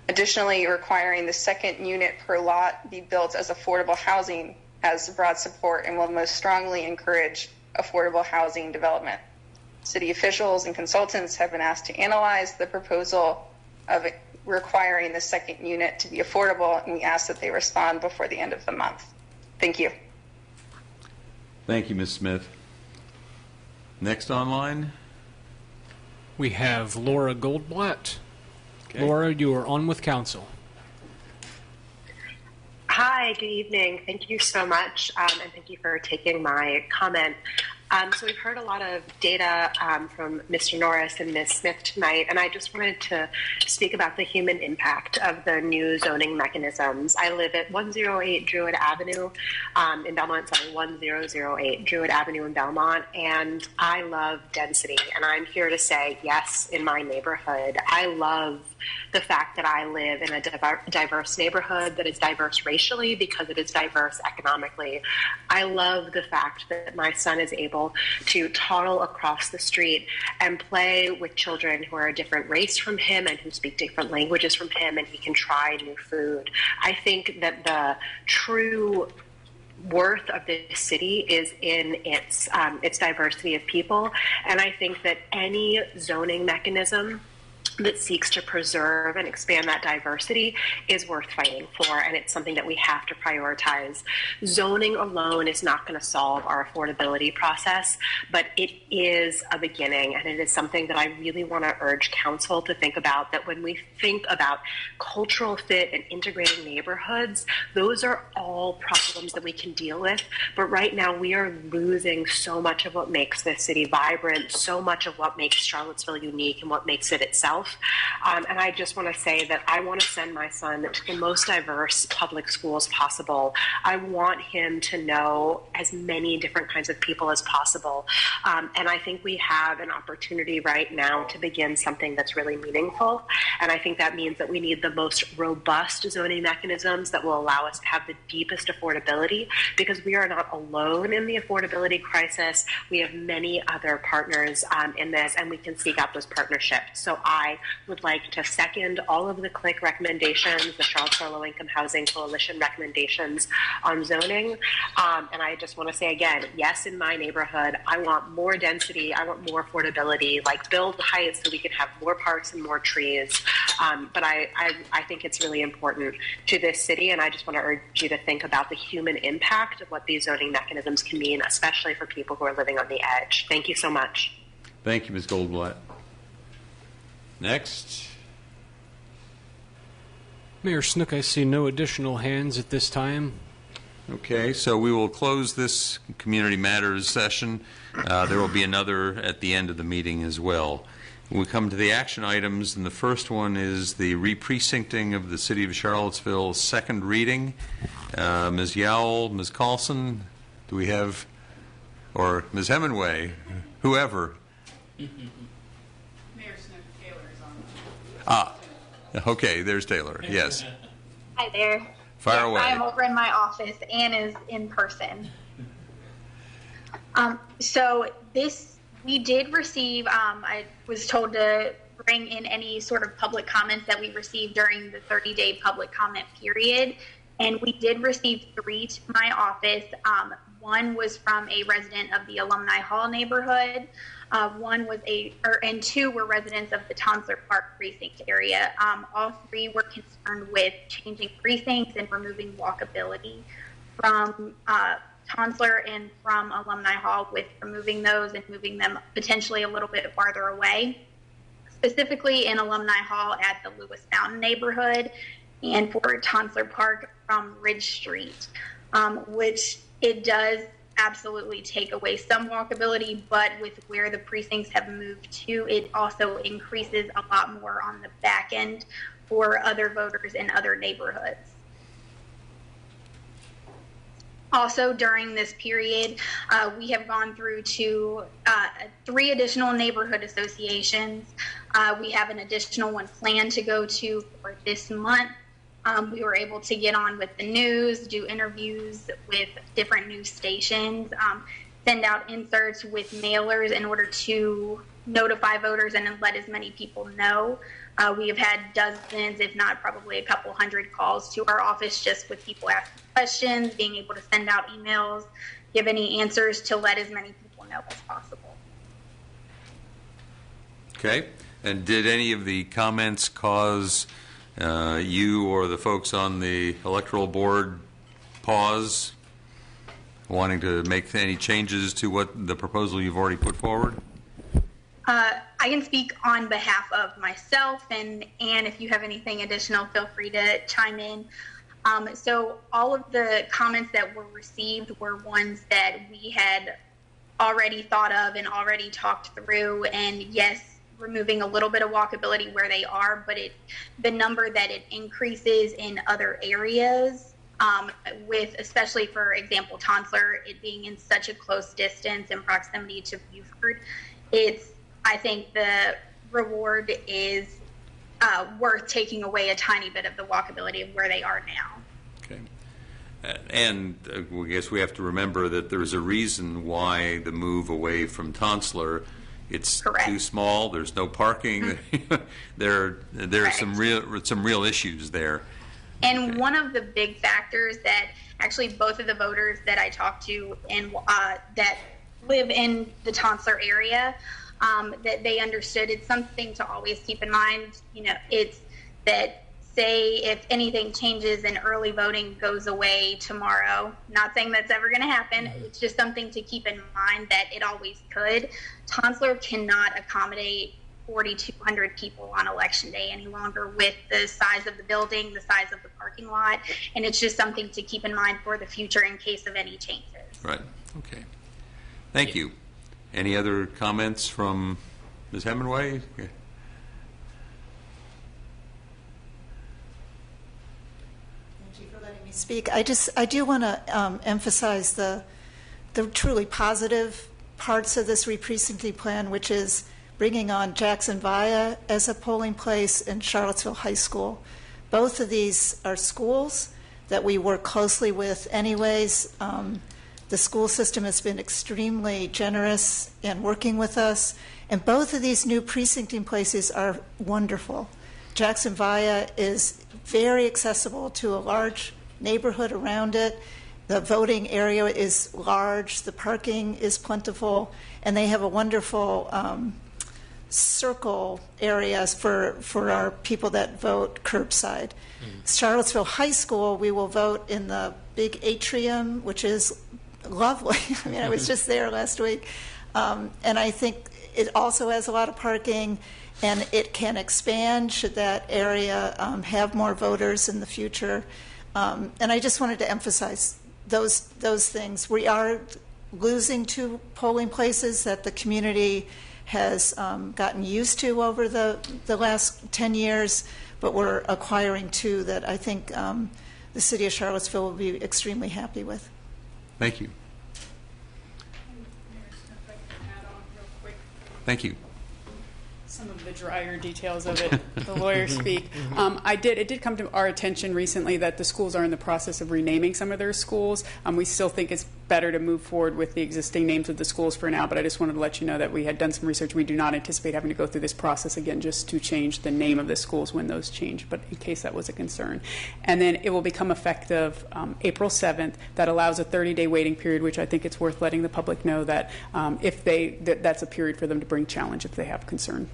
Additionally, requiring the second unit per lot be built as affordable housing has broad support and will most strongly encourage affordable housing development. City officials and consultants have been asked to analyze the proposal of requiring the second unit to be affordable, and we ask that they respond before the end of the month. Thank you. Thank you, Ms. Smith. Next online. We have Laura Goldblatt. Okay. Laura, you are on with council. Hi, good evening. Thank you so much, and thank you for taking my comment. So we've heard a lot of data from Mr. Norris and Ms. Smith tonight, and I just wanted to speak about the human impact of the new zoning mechanisms. I live at 108 Druid Avenue in Belmont, 1008 Druid Avenue in Belmont, and I love density, and I'm here to say, yes, in my neighborhood, I love the fact that I live in a diverse neighborhood that is diverse racially because it is diverse economically. I love the fact that my son is able to toddle across the street and play with children who are a different race from him and who speak different languages from him, and he can try new food. I think that the true worth of this city is in its diversity of people, and I think that any zoning mechanism that seeks to preserve and expand that diversity is worth fighting for, and it's something that we have to prioritize. Zoning alone is not going to solve our affordability process, but it is a beginning, and it is something that I really want to urge council to think about, that when we think about cultural fit and integrating neighborhoods, those are all problems that we can deal with, but right now we are losing so much of what makes this city vibrant, so much of what makes Charlottesville unique and what makes it itself. And I just want to say that I want to send my son to the most diverse public schools possible. I want him to know as many different kinds of people as possible. And I think we have an opportunity right now to begin something that's really meaningful. And I think that means that we need the most robust zoning mechanisms that will allow us to have the deepest affordability, because we are not alone in the affordability crisis. We have many other partners in this, and we can seek out those partnerships. So I would like to second all of the CLIC recommendations, the Charlottesville Low Income Housing Coalition recommendations on zoning. And I just want to say again, yes, in my neighborhood, I want more density, I want more affordability, like build the heights so we can have more parks and more trees. But I think it's really important to this city, and I just want to urge you to think about the human impact of what these zoning mechanisms can mean, especially for people who are living on the edge. Thank you so much. Thank you, Ms. Goldblatt. Next. Mayor Snook, I see no additional hands at this time. Okay, so we will close this Community Matters session. There will be another at the end of the meeting as well. We come to the action items, and the first one is the re-precincting of the City of Charlottesville, second reading. Ms. Yowell, Ms. Carlson, do we have, or Ms. Hemingway, whoever. Okay, there's Taylor. Yes. Hi there. Fire away. I'm over in my office. Ann is in person. So we did receive, I was told to bring in any sort of public comments that we received during the 30-day public comment period. And we did receive 3 to my office. One was from a resident of the Alumni Hall neighborhood. And 2 were residents of the Tonsler Park precinct area. All 3 were concerned with changing precincts and removing walkability from Tonsler and from Alumni Hall, with removing those and moving them potentially a little bit farther away, specifically in Alumni Hall at the Lewis Mountain neighborhood, and for Tonsler Park from Ridge Street, which it does absolutely take away some walkability, but with where the precincts have moved to, it also increases a lot more on the back end for other voters in other neighborhoods. Also, during this period, we have gone through to 3 additional neighborhood associations. We have an additional one planned to go to for this month. We were able to get on with the news, do interviews with different news stations, send out inserts with mailers in order to notify voters and let as many people know. We have had dozens, if not probably a couple hundred calls to our office just with people asking questions, being able to send out emails, give any answers to let as many people know as possible. Okay. And did any of the comments cause you or the folks on the electoral board pause, wanting to make any changes to what the proposal you've already put forward? I can speak on behalf of myself, and if you have anything additional, feel free to chime in. So all of the comments that were received were ones that we had already thought of and already talked through, and yes, removing a little bit of walkability where they are, but the number that it increases in other areas, with especially, for example, Tonsler, it being in such a close distance and proximity to Buford, I think the reward is worth taking away a tiny bit of the walkability of where they are now. Okay. And I guess we have to remember that there's a reason why the move away from Tonsler. It's Correct. too small. There's no parking. There are some real issues there. And one of the big factors that actually both of the voters that I talked to and that live in the Tonsler area, that they understood, it's something to always keep in mind. You know, it's that, say if anything changes and early voting goes away tomorrow, not saying that's ever going to happen, it's just something to keep in mind that it always could. Tonsler cannot accommodate 4,200 people on election day any longer with the size of the building, the size of the parking lot, and it's just something to keep in mind for the future in case of any changes. Right. Okay. Thank you. Any other comments from Ms. Hemingway? Yeah. Speak. I do want to emphasize the truly positive parts of this re-precincting plan, which is bringing on Jackson Via as a polling place and Charlottesville High School. Both of these are schools that we work closely with anyways. The school system has been extremely generous in working with us, and both of these new precincting places are wonderful. Jackson Via is very accessible to a large neighborhood around it. The voting area is large, the parking is plentiful, and they have a wonderful circle areas for our people that vote curbside. Charlottesville High School, we will vote in the big atrium, which is lovely. I mean, I was just there last week. And I think it also has a lot of parking, and it can expand should that area have more voters in the future. And I just wanted to emphasize those things. We are losing 2 polling places that the community has gotten used to over the last 10 years, but we're acquiring 2 that I think the city of Charlottesville will be extremely happy with. Thank you. Thank you. Some of the drier details of it, the lawyers speak. It did come to our attention recently that the schools are in the process of renaming some of their schools. We still think it's better to move forward with the existing names of the schools for now, but I just wanted to let you know that we had done some research. We do not anticipate having to go through this process again just to change the name of the schools when those change, but in case that was a concern. And then it will become effective April 7th. That allows a 30-day waiting period, which I think it's worth letting the public know that that's a period for them to bring challenge if they have concern.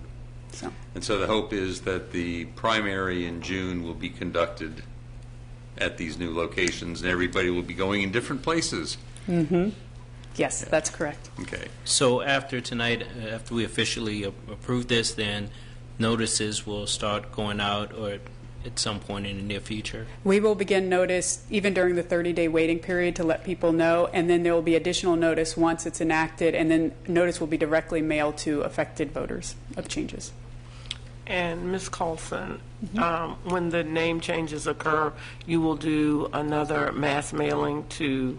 And so the hope is that the primary in June will be conducted at these new locations, and everybody will be going in different places. Mm-hmm. Yes, that's correct. Okay. So after tonight, after we officially approve this, then notices will start going out or at some point in the near future? We will begin notice even during the 30-day waiting period to let people know, and then there will be additional notice once it's enacted, and then notice will be directly mailed to affected voters of changes. And Ms. Coulson, when the name changes occur, you will do another mass mailing to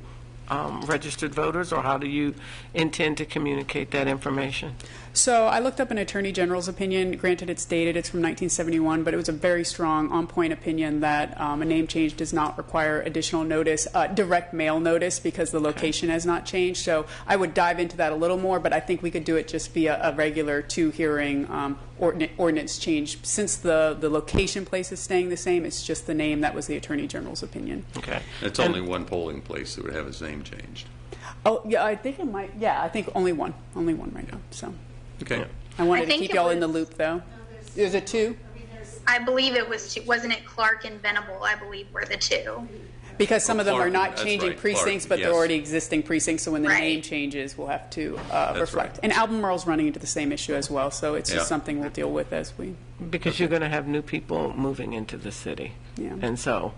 registered voters, or how do you intend to communicate that information? So I looked up an Attorney General's opinion. Granted, it's dated, it's from 1971, but it was a very strong, on-point opinion that a name change does not require additional notice, direct mail notice, because the location has not changed. So I would dive into that a little more, but I think we could do it just via a regular 2-hearing ordinance change. Since the location place is staying the same, it's just the name. That was the Attorney General's opinion. Okay. It's only one polling place that would have its name changed. Oh, yeah, I think it might. Yeah, I think only one right now. So. Okay. I wanted to keep y'all in the loop, though. Is it 2? I believe it was 2. Wasn't it Clark and Venable, I believe, were the 2? Because some of them are not that's changing right, precincts, Clark, but yes. they're already existing precincts, so when the name changes, we'll have to reflect. right. And Albemarle's running into the same issue as well, so it's just something we'll deal with as we... Because you're going to have new people moving into the city. Yeah. And so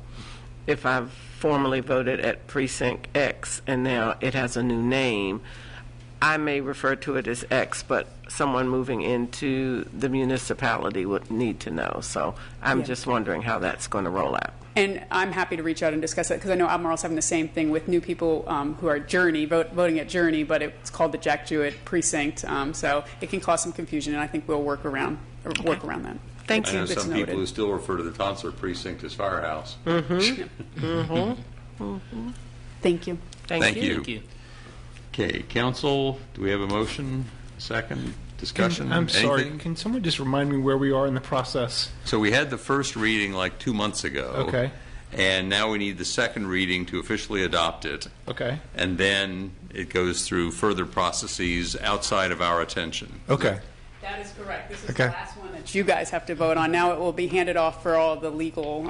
if I've formerly voted at Precinct X and now it has a new name, I may refer to it as X, but someone moving into the municipality would need to know. So I'm just wondering how that's going to roll out. And I'm happy to reach out and discuss that, because I know Albemarle's having the same thing with new people who are Journey, voting at Journey, but it's called the Jack Jewett Precinct. So it can cause some confusion, and I think we'll work around that. Thank I you. know It's some noted. people who still refer to the Tonsler precinct as Firehouse. Thank you. Thank you. Okay, council, do we have a motion? Second discussion? I'm sorry. Anything? Can someone just remind me where we are in the process? So we had the first reading like 2 months ago. Okay. And now we need the second reading to officially adopt it. Okay. And then it goes through further processes outside of our attention. Okay. That is correct. This is Okay. the last one that you guys have to vote on. Now it will be handed off for all the legal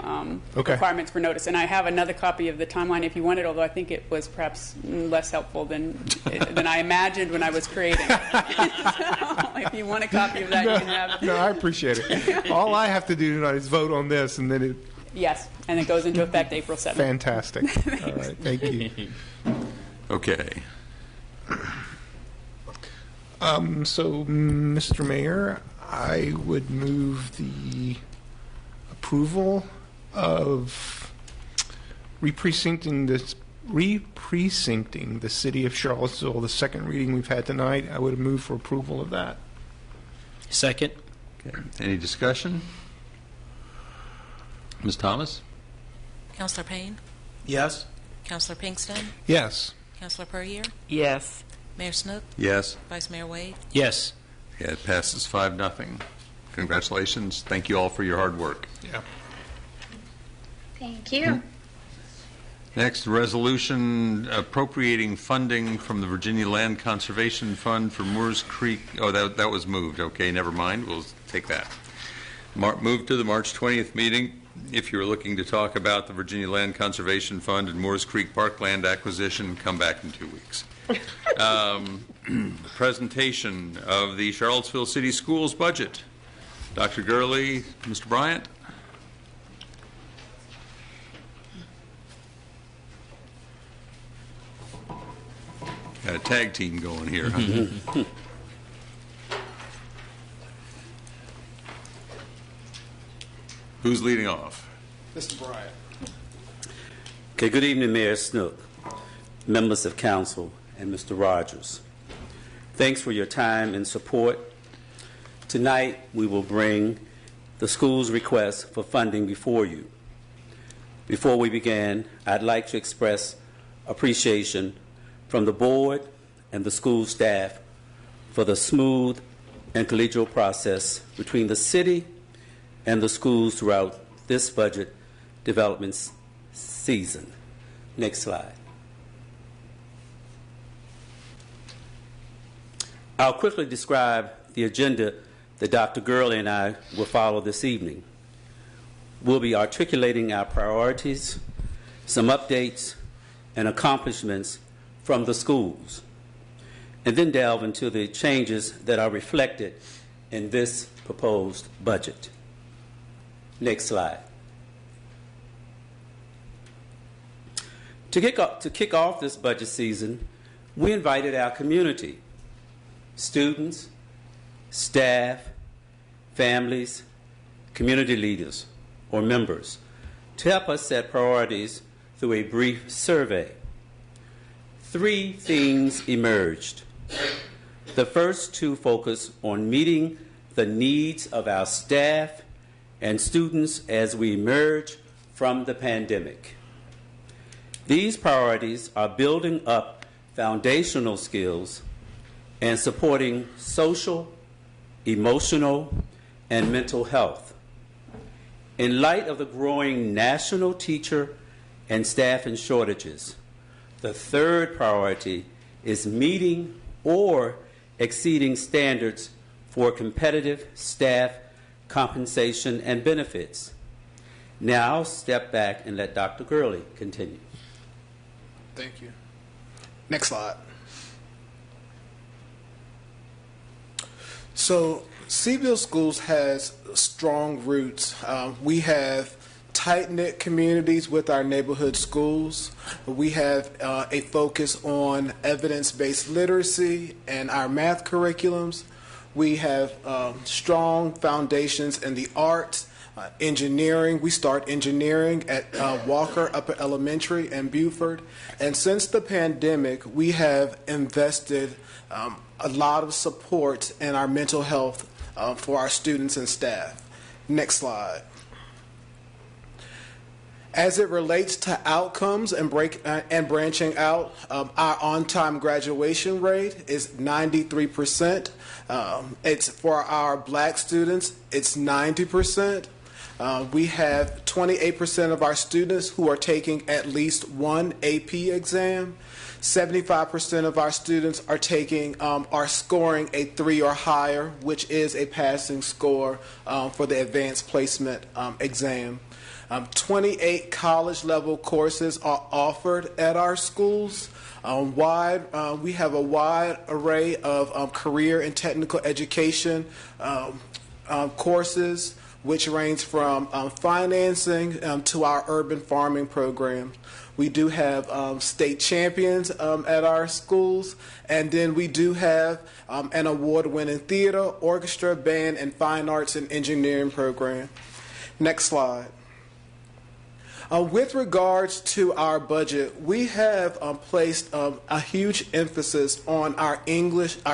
Okay. requirements for notice. And I have another copy of the timeline if you want it, although I think it was perhaps less helpful than I imagined when I was creating it. So, if you want a copy of that, you can have it. No, I appreciate it. All I have to do tonight is vote on this, and then it. Yes, and it goes into effect April 7th. Fantastic. All right. Thank you. Okay. So, Mr. Mayor, I would move the approval of re-precincting the city of Charlottesville, the second reading we've had tonight. I would move for approval of that. Second. Okay. Any discussion? Ms. Thomas? Counselor Payne? Yes. Counselor Pinkston? Yes. Counselor Puryear? Yes. Mayor Snook? Yes. Vice Mayor Wade? Yes. Yeah, it passes 5-0. Congratulations. Thank you all for your hard work. Yeah. Thank you. Next, resolution appropriating funding from the Virginia Land Conservation Fund for Moores Creek. Oh, that was moved. Okay, never mind. We'll take that. Move to the March 20th meeting. If you're looking to talk about the Virginia Land Conservation Fund and Moores Creek Parkland acquisition, come back in 2 weeks. Presentation of the Charlottesville City Schools budget. Dr. Gurley, Mr. Bryant. Got a tag team going here, huh? Who's leading off? Mr. Bryant. Okay, good evening, Mayor Snook, members of council, and Mr. Rogers. Thanks for your time and support. Tonight, we will bring the school's request for funding before you. Before we begin, I'd like to express appreciation from the board and the school staff for the smooth and collegial process between the city and the schools throughout this budget development season. Next slide. I'll quickly describe the agenda that Dr. Gurley and I will follow this evening. We'll be articulating our priorities, some updates, and accomplishments from the schools, and then delve into the changes that are reflected in this proposed budget. Next slide. To kick off this budget season, we invited our community, students, staff, families, community leaders, or members, to help us set priorities through a brief survey. 3 themes emerged. The first 2 focus on meeting the needs of our staff and students as we emerge from the pandemic. These priorities are building up foundational skills and supporting social, emotional, and mental health. In light of the growing national teacher and staffing shortages, the third priority is meeting or exceeding standards for competitive staff compensation and benefits. Now I'll step back and let Dr. Gurley continue. Thank you. Next slide. So, Seville Schools has strong roots. We have tight-knit communities with our neighborhood schools. We have a focus on evidence-based literacy and our math curriculums. We have strong foundations in the arts, engineering. We start engineering at Walker Upper Elementary and Buford. And since the pandemic, we have invested a lot of support in our mental health for our students and staff. Next slide. As it relates to outcomes and branching out, our on-time graduation rate is 93%. It's for our black students, it's 90%. We have 28% of our students who are taking at least one AP exam. 75% of our students are scoring a 3 or higher, which is a passing score for the advanced placement exam. 28 college-level courses are offered at our schools. We have a wide array of career and technical education courses, which range from financing to our urban farming programs. We do have state champions at our schools, and then we do have an award-winning theater, orchestra, band, and fine arts and engineering program. Next slide. With regards to our budget, we have placed a huge emphasis on our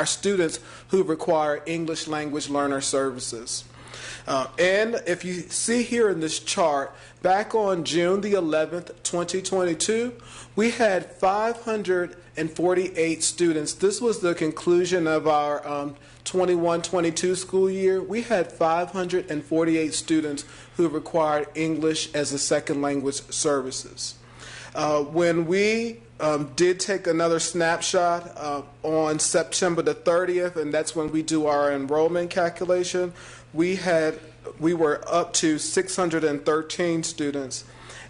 students who require English language learner services. And if you see here in this chart, back on June the 11th, 2022, we had 548 students. This was the conclusion of our 21-22 school year. We had 548 students who required English as a second language services. When we did take another snapshot on September the 30th, and that's when we do our enrollment calculation, we were up to 613 students.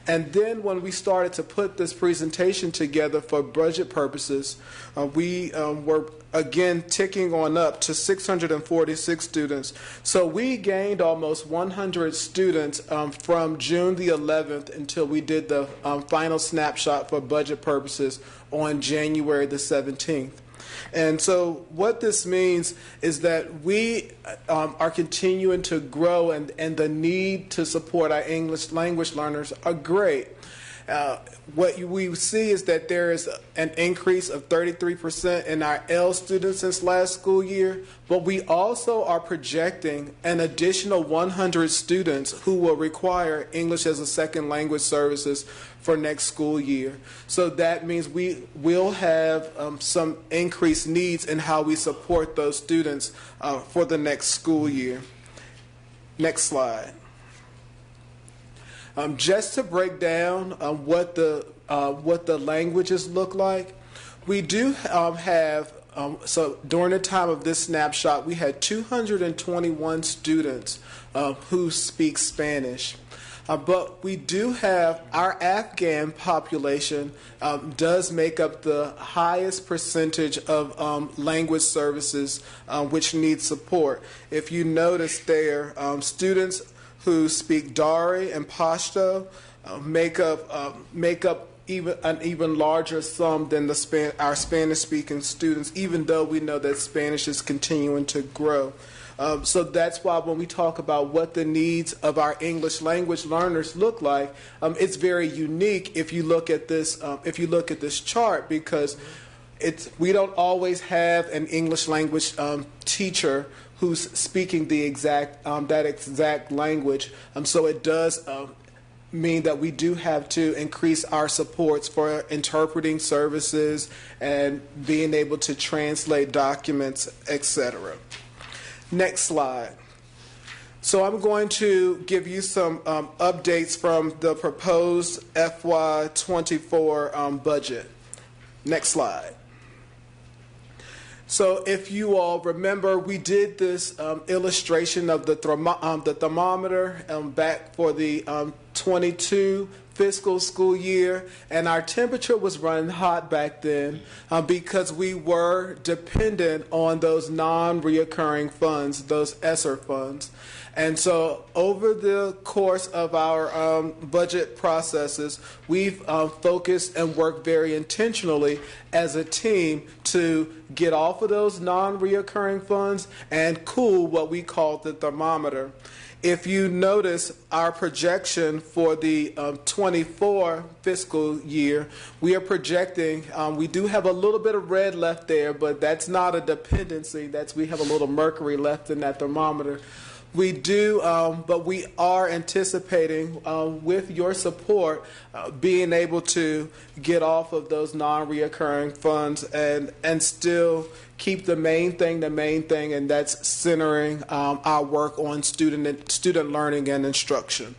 And then when we started to put this presentation together for budget purposes, we were again ticking on up to 646 students. So we gained almost 100 students from June the 11th until we did the final snapshot for budget purposes on January the 17th. And so what this means is that we are continuing to grow, and the need to support our English language learners are great. What we see is that there is an increase of 33% in our L students since last school year, but we also are projecting an additional 100 students who will require English as a second language services for next school year. So that means we will have some increased needs in how we support those students for the next school year. Next slide. Just to break down what the languages look like, we do have, so during the time of this snapshot, we had 221 students who speak Spanish. But we do have our Afghan population does make up the highest percentage of language services which need support. If you notice there, students who speak Dari and Pashto make up an even larger sum than our Spanish-speaking students, even though we know that Spanish is continuing to grow. So that's why when we talk about what the needs of our English language learners look like, it's very unique if you look at this chart, because we don't always have an English language teacher who's speaking that exact language. So it does mean that we do have to increase our supports for interpreting services and being able to translate documents, etc. Next slide. So I'm going to give you some updates from the proposed FY24 budget. Next slide. So if you all remember, we did this illustration of the thermometer back for the 22 fiscal school year, and our temperature was running hot back then because we were dependent on those non-reoccurring funds, those ESSER funds. And so over the course of our budget processes, we've focused and worked very intentionally as a team to get off of those non-reoccurring funds and cool what we call the thermometer. If you notice our projection for the 24 fiscal year, we are projecting, we do have a little bit of red left there, but that's not a dependency. We have a little mercury left in that thermometer. We do, but we are anticipating, with your support, being able to get off of those non-reoccurring funds and still keep the main thing, and that's centering our work on student learning and instruction.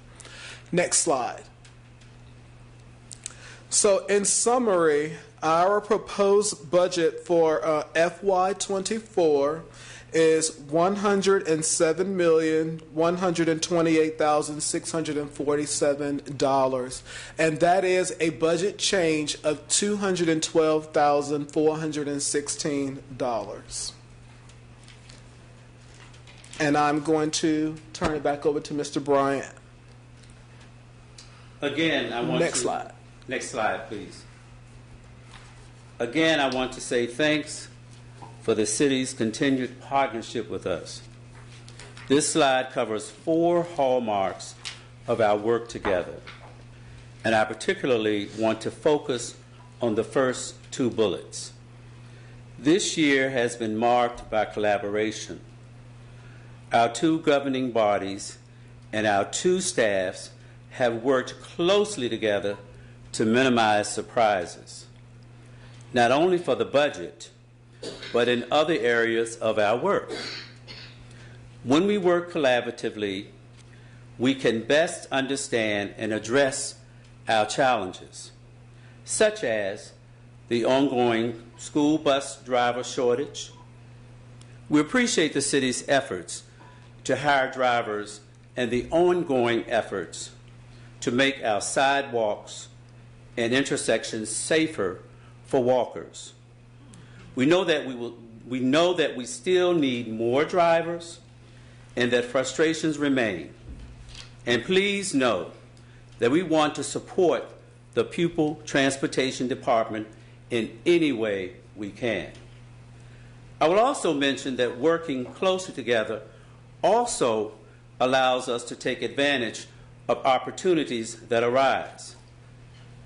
Next slide. So in summary, our proposed budget for FY24 is $107,128,647, and that is a budget change of $212,416. And I'm going to turn it back over to Mr. Bryant. Again, I want Next slide. Next slide, please. Again, I want to say thanks for the city's continued partnership with us. This slide covers 4 hallmarks of our work together, and I particularly want to focus on the first 2 bullets. This year has been marked by collaboration. Our 2 governing bodies and our 2 staffs have worked closely together to minimize surprises, not only for the budget, but in other areas of our work. When we work collaboratively, we can best understand and address our challenges, such as the ongoing school bus driver shortage. We appreciate the city's efforts to hire drivers and the ongoing efforts to make our sidewalks and intersections safer for walkers. We know that we still need more drivers and that frustrations remain. And please know that we want to support the Pupil Transportation Department in any way we can. I will also mention that working closely together also allows us to take advantage of opportunities that arise,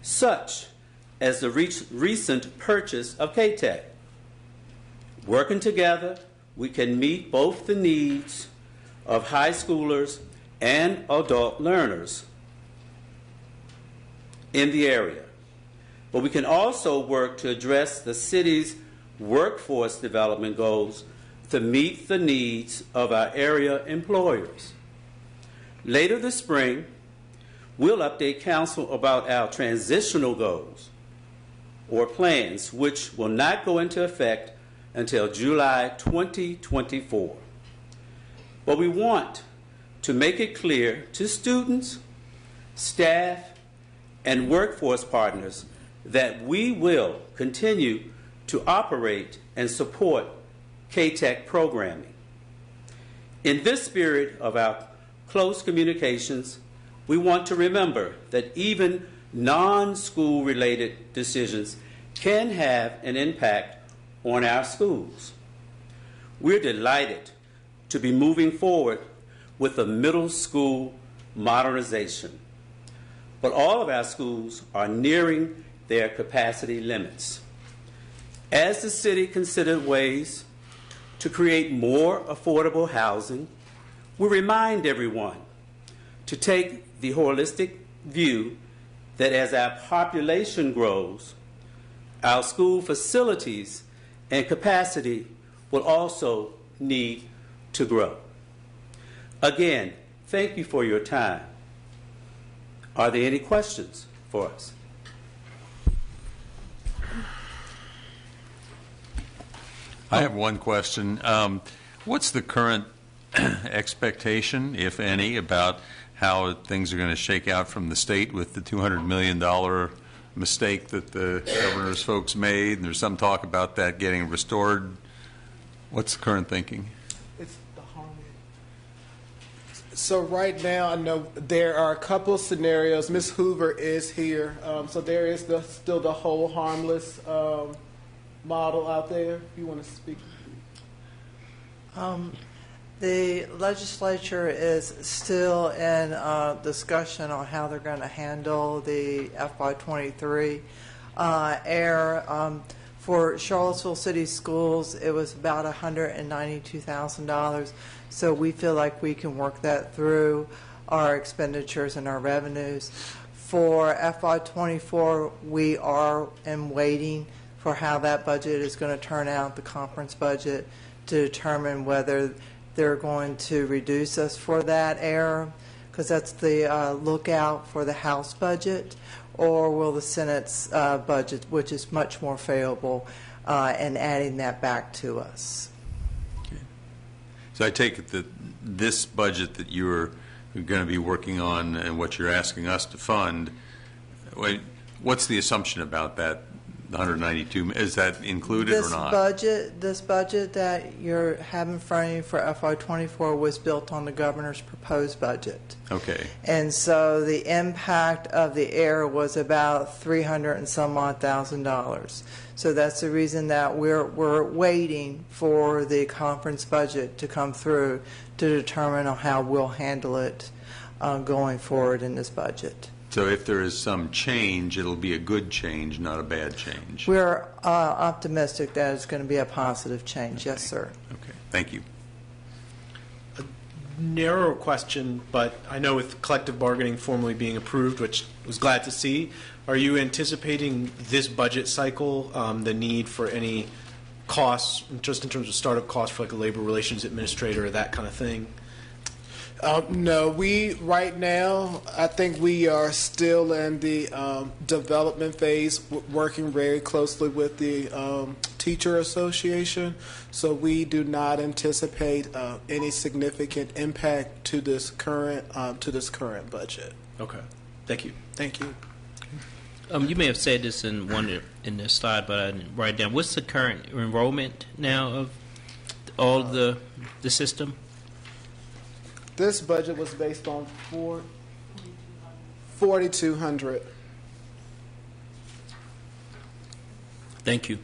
such as the recent purchase of K-Tech. Working together, we can meet both the needs of high schoolers and adult learners in the area. But we can also work to address the city's workforce development goals to meet the needs of our area employers. Later this spring, we'll update Council about our transitional goals or plans, which will not go into effect until July 2024. But we want to make it clear to students, staff, and workforce partners that we will continue to operate and support K-Tech programming. In this spirit of our close communications, we want to remember that even non-school related decisions can have an impact on our schools. We're delighted to be moving forward with the middle school modernization, but all of our schools are nearing their capacity limits. As the city considered ways to create more affordable housing, we remind everyone to take the holistic view that as our population grows, our school facilities and capacity will also need to grow. Again, thank you for your time. Are there any questions for us? I have one question. What's the current expectation, if any, about how things are going to shake out from the state with the $200 million mistake that the governor's folks made? And there's some talk about that getting restored. What's the current thinking? It's the harm. So right now, I know there are a couple of scenarios. Ms. Hoover is here, so there is still the whole harmless model out there. If you want to speak. The legislature is still in discussion on how they're going to handle the FY23 air. For Charlottesville City Schools, it was about $192,000. So we feel like we can work that through our expenditures and our revenues. For FY24, we are waiting for how that budget is going to turn out, the conference budget, to determine whether they're going to reduce us for that error, because that's the lookout for the House budget, or will the Senate's budget, which is much more favorable, and adding that back to us. Okay. So I take it that this budget that you're going to be working on and what you're asking us to fund, what's the assumption about that? The 192, is that included or not? This budget that you have in front of you for FY24 was built on the governor's proposed budget. Okay. And so the impact of the error was about $300 and some odd thousand. So that's the reason that we're waiting for the conference budget to come through to determine on how we'll handle it going forward in this budget. So if there is some change, it'll be a good change, not a bad change. We're optimistic that it's going to be a positive change. Okay. Yes, sir. Okay. Thank you. A narrow question, but I know with collective bargaining formally being approved, which I was glad to see, are you anticipating this budget cycle the need for any costs, just in terms of startup costs for like a labor relations administrator or that kind of thing? No, right now, I think we are still in the development phase, working very closely with the Teacher Association. So we do not anticipate any significant impact to this current budget. Okay, thank you. Thank you. You may have said this in the slide, but I didn't write it down. What's the current enrollment now of all the system? This budget was based on 4,200. Thank you.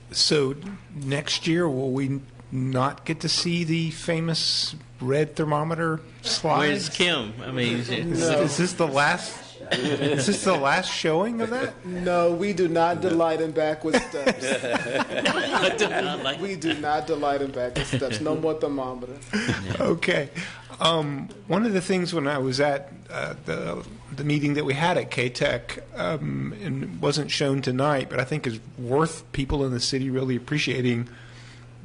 So next year, will we not get to see the famous red thermometer slide? Where's Kim? I mean, is this the last? Is this the last showing of that? No, we do not delight in backward steps. We do not delight in backward steps. No more thermometer. Okay. One of the things when I was at the meeting that we had at KTEC, and wasn't shown tonight, but I think is worth people in the city really appreciating,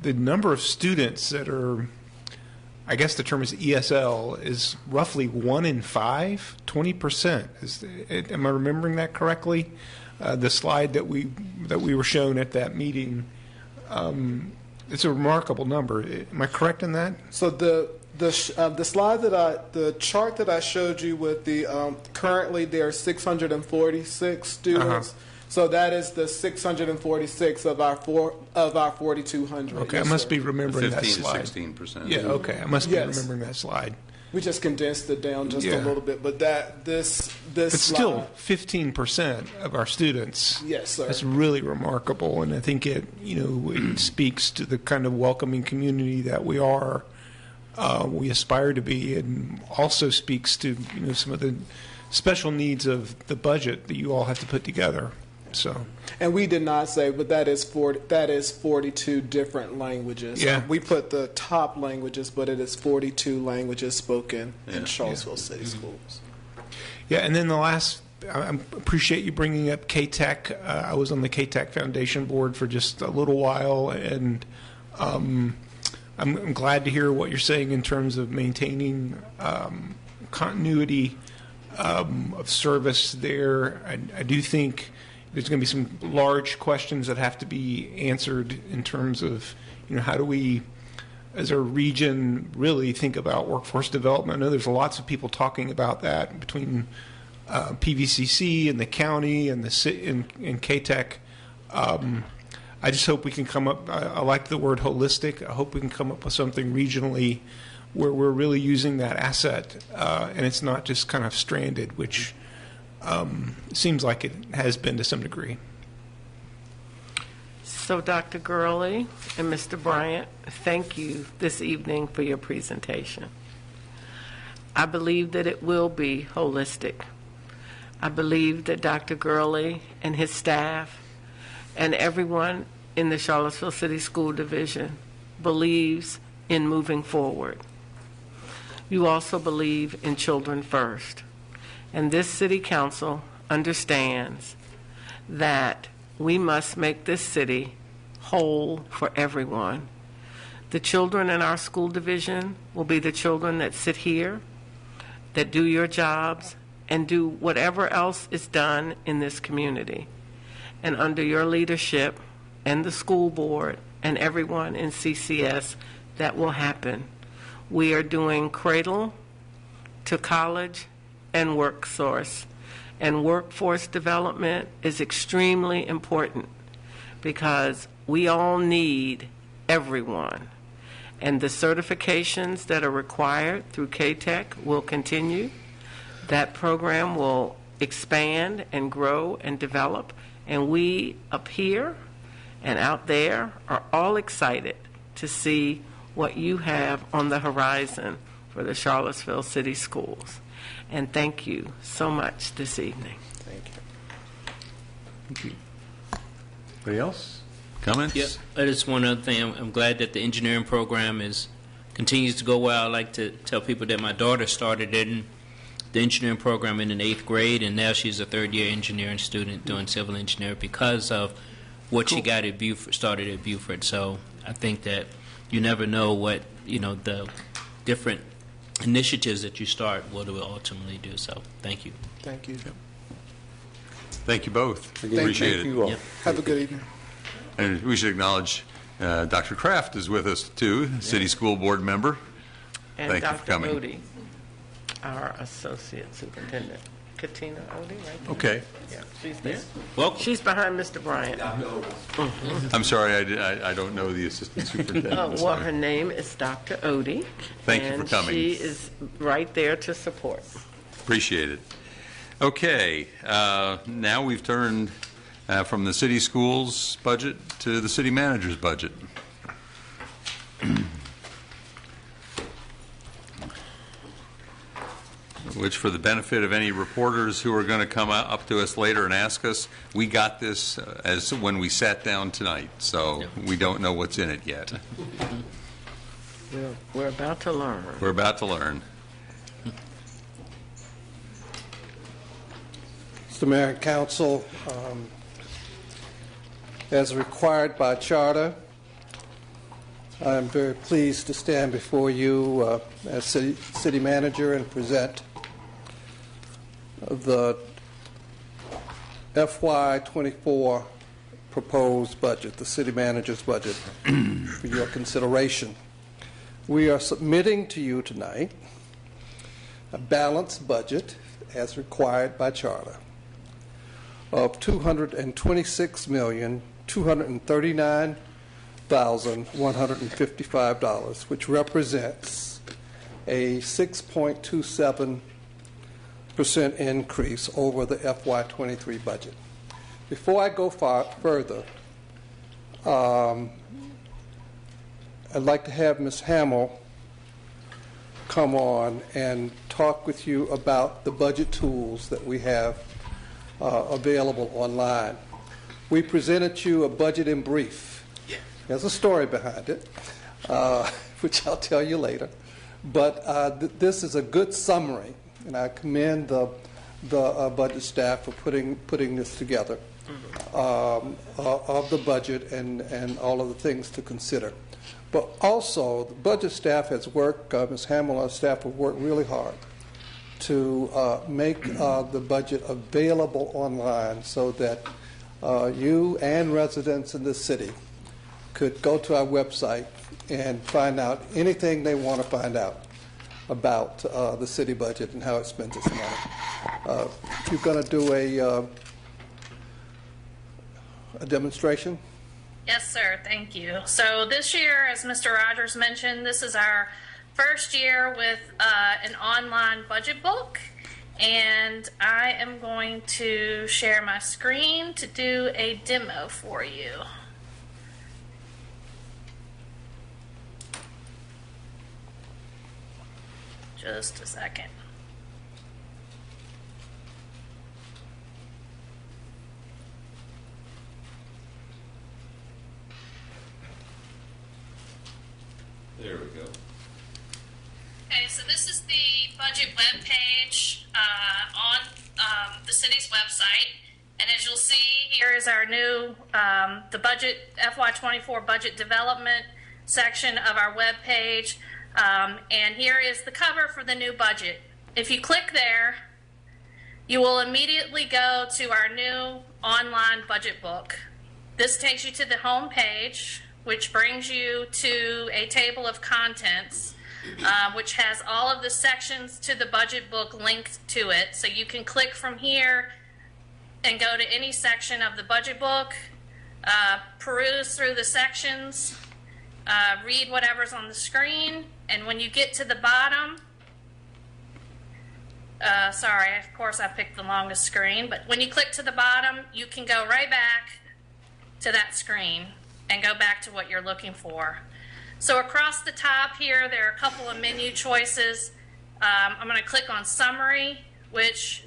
the number of students that are, I guess the term is ESL, is roughly 1 in 5, 20%. Am I remembering that correctly? The slide that we were shown at that meeting, it's a remarkable number. Am I correct in that? So the slide the chart that I showed you with the currently there are 646 students. So that is the 646 of our 4,200. Okay, yes, I must sir. be remembering that 15 slide. to 16%. Yeah, okay, I must be remembering that slide. We just condensed it down just a little bit, but this But slide, still, 15% of our students. Yes, sir. That's really remarkable, and I think it speaks to the kind of welcoming community that we are. We aspire to be, and also speaks to some of the special needs of the budget that you all have to put together. So, and we did not say, but that is 42 different languages. Yeah. We put the top languages, but it is 42 languages spoken in Charlottesville City Schools. Yeah, and then the last, I appreciate you bringing up KTEC. I was on the KTEC Foundation board for just a little while, and I'm glad to hear what you're saying in terms of maintaining continuity of service there. I do think there's going to be some large questions that have to be answered in terms of, how do we, as a region, really think about workforce development. I know there's lots of people talking about that between PVCC and the county and and KTEC. I just hope we can come up, I like the word holistic. I hope we can come up with something regionally where we're really using that asset and it's not just kind of stranded, which seems like it has been to some degree. So, Dr. Gurley and Mr. Bryant, thank you this evening for your presentation. I believe that it will be holistic. I believe that Dr. Gurley and his staff and everyone in the Charlottesville City School Division believes in moving forward. You also believe in children first. And this City Council understands that we must make this city whole for everyone. The children in our school division will be the children that sit here, that do your jobs, and do whatever else is done in this community. And under your leadership and the school board and everyone in CCS, that will happen. We are doing cradle to college and workforce. And workforce development is extremely important because we all need everyone. And the certifications that are required through K-Tech will continue. That program will expand and grow and develop. And we up here and out there are all excited to see what you have on the horizon for the Charlottesville City Schools. And thank you so much this evening. Thank you. Thank you. Anybody else? Comments? Yeah, just one other thing. I'm glad that the engineering program continues to go well. I like to tell people that my daughter started in the engineering program in the 8th grade, and now she's a third-year engineering student doing civil engineering because of what she got at Buford, started at Buford. So I think that you never know what, the different initiatives that you start, what it will ultimately do. So thank you. Thank you. Thank you both. Appreciate it. You all. Have a good evening. And we should acknowledge Dr. Kraft is with us, too, City School Board member. And Thank you for Dr. coming. Odie, our Associate Superintendent. Katina Odie, right there. Okay. Yeah, she's there. Well, she's behind Mr. Bryant. I'm sorry, I don't know the Assistant Superintendent. Well, her name is Dr. Odie. Thank you for coming. She is right there to support. Appreciate it. Okay, now we've turned from the city schools budget to the city manager's budget. Which, for the benefit of any reporters who are going to come up to us later and ask us, we got this as when we sat down tonight, so we don't know what's in it yet. We're about to learn. We're about to learn. Mr. Mayor and Council, as required by charter, I'm very pleased to stand before you as city manager and present the FY24 proposed budget, the city manager's budget, for your consideration. We are submitting to you tonight a balanced budget as required by charter of $226,239,155, which represents a 6.27% increase over the FY23 budget. Before I go further, I'd like to have Ms. Hamill come on and talk with you about the budget tools that we have available online. We presented you a budget in brief. There's a story behind it, which I'll tell you later. But this is a good summary, and I commend the budget staff for putting this together of the budget and all of the things to consider. But also, the budget staff has worked, Ms. Hamill and our staff have worked really hard to make the budget available online so that you and residents in the city could go to our website and find out anything they want to find out about the city budget and how it spends its money. You're going to do a demonstration? Yes, sir. Thank you. So this year, as Mr. Rogers mentioned, this is our first year with an online budget book, and I am going to share my screen to do a demo for you. Just a second. There we go. Okay, so this is the budget web page on the city's website. And as you'll see, here is our new, the budget, FY24 budget development section of our web page. And here is the cover for the new budget. If you click there, you will immediately go to our new online budget book. This takes you to the home page, which brings you to a table of contents, which has all of the sections to the budget book linked to it. So you can click from here and go to any section of the budget book, peruse through the sections, read whatever's on the screen, and when you get to the bottom, sorry, of course I picked the longest screen, but when you click to the bottom, you can go right back to that screen and go back to what you're looking for. So across the top here, there are a couple of menu choices. I'm going to click on Summary, which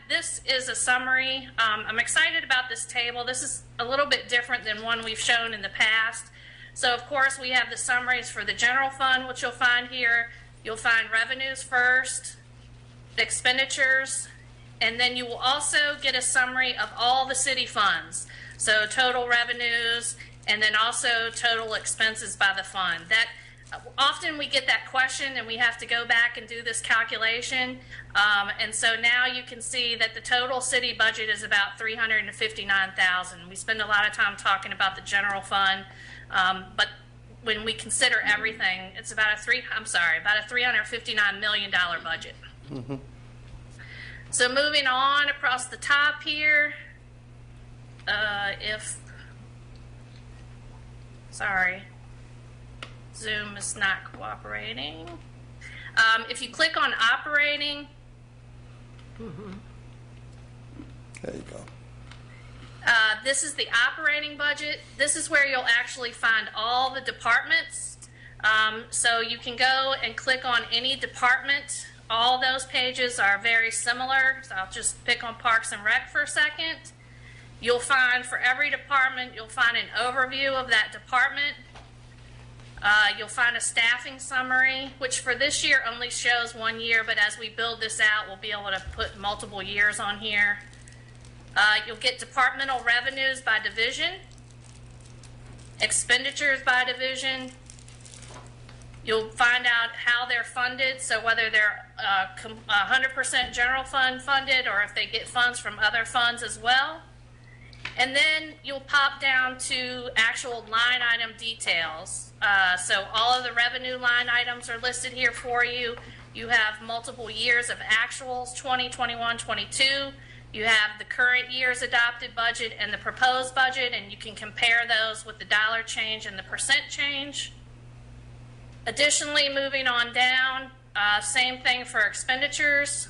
this is a summary. I'm excited about this table. This is a little bit different than one we've shown in the past. So of course we have the summaries for the general fund, which you'll find here. You'll find revenues first, expenditures, and then you will also get a summary of all the city funds. So total revenues, and then also total expenses by the fund. That often we get that question and we have to go back and do this calculation. And so now you can see that the total city budget is about $359,000. We spend a lot of time talking about the general fund, but when we consider everything, it's about a $359 million budget. Mm-hmm. So moving on across the top here, Zoom is not cooperating. If you click on operating, there you go. This is the operating budget. This is where you'll actually find all the departments. So you can go and click on any department. All those pages are very similar. So I'll just pick on Parks and Rec for a second. You'll find for every department, you'll find an overview of that department. You'll find a staffing summary, which for this year only shows 1 year, but as we build this out, we'll be able to put multiple years on here. You'll get departmental revenues by division, expenditures by division. You'll find out how they're funded, so whether they're 100% general fund funded or if they get funds from other funds as well. And then you'll pop down to actual line item details. So all of the revenue line items are listed here for you. You have multiple years of actuals, 20, 21, 22. You have the current year's adopted budget and the proposed budget, and you can compare those with the dollar change and the percent change. Additionally, moving on down, same thing for expenditures.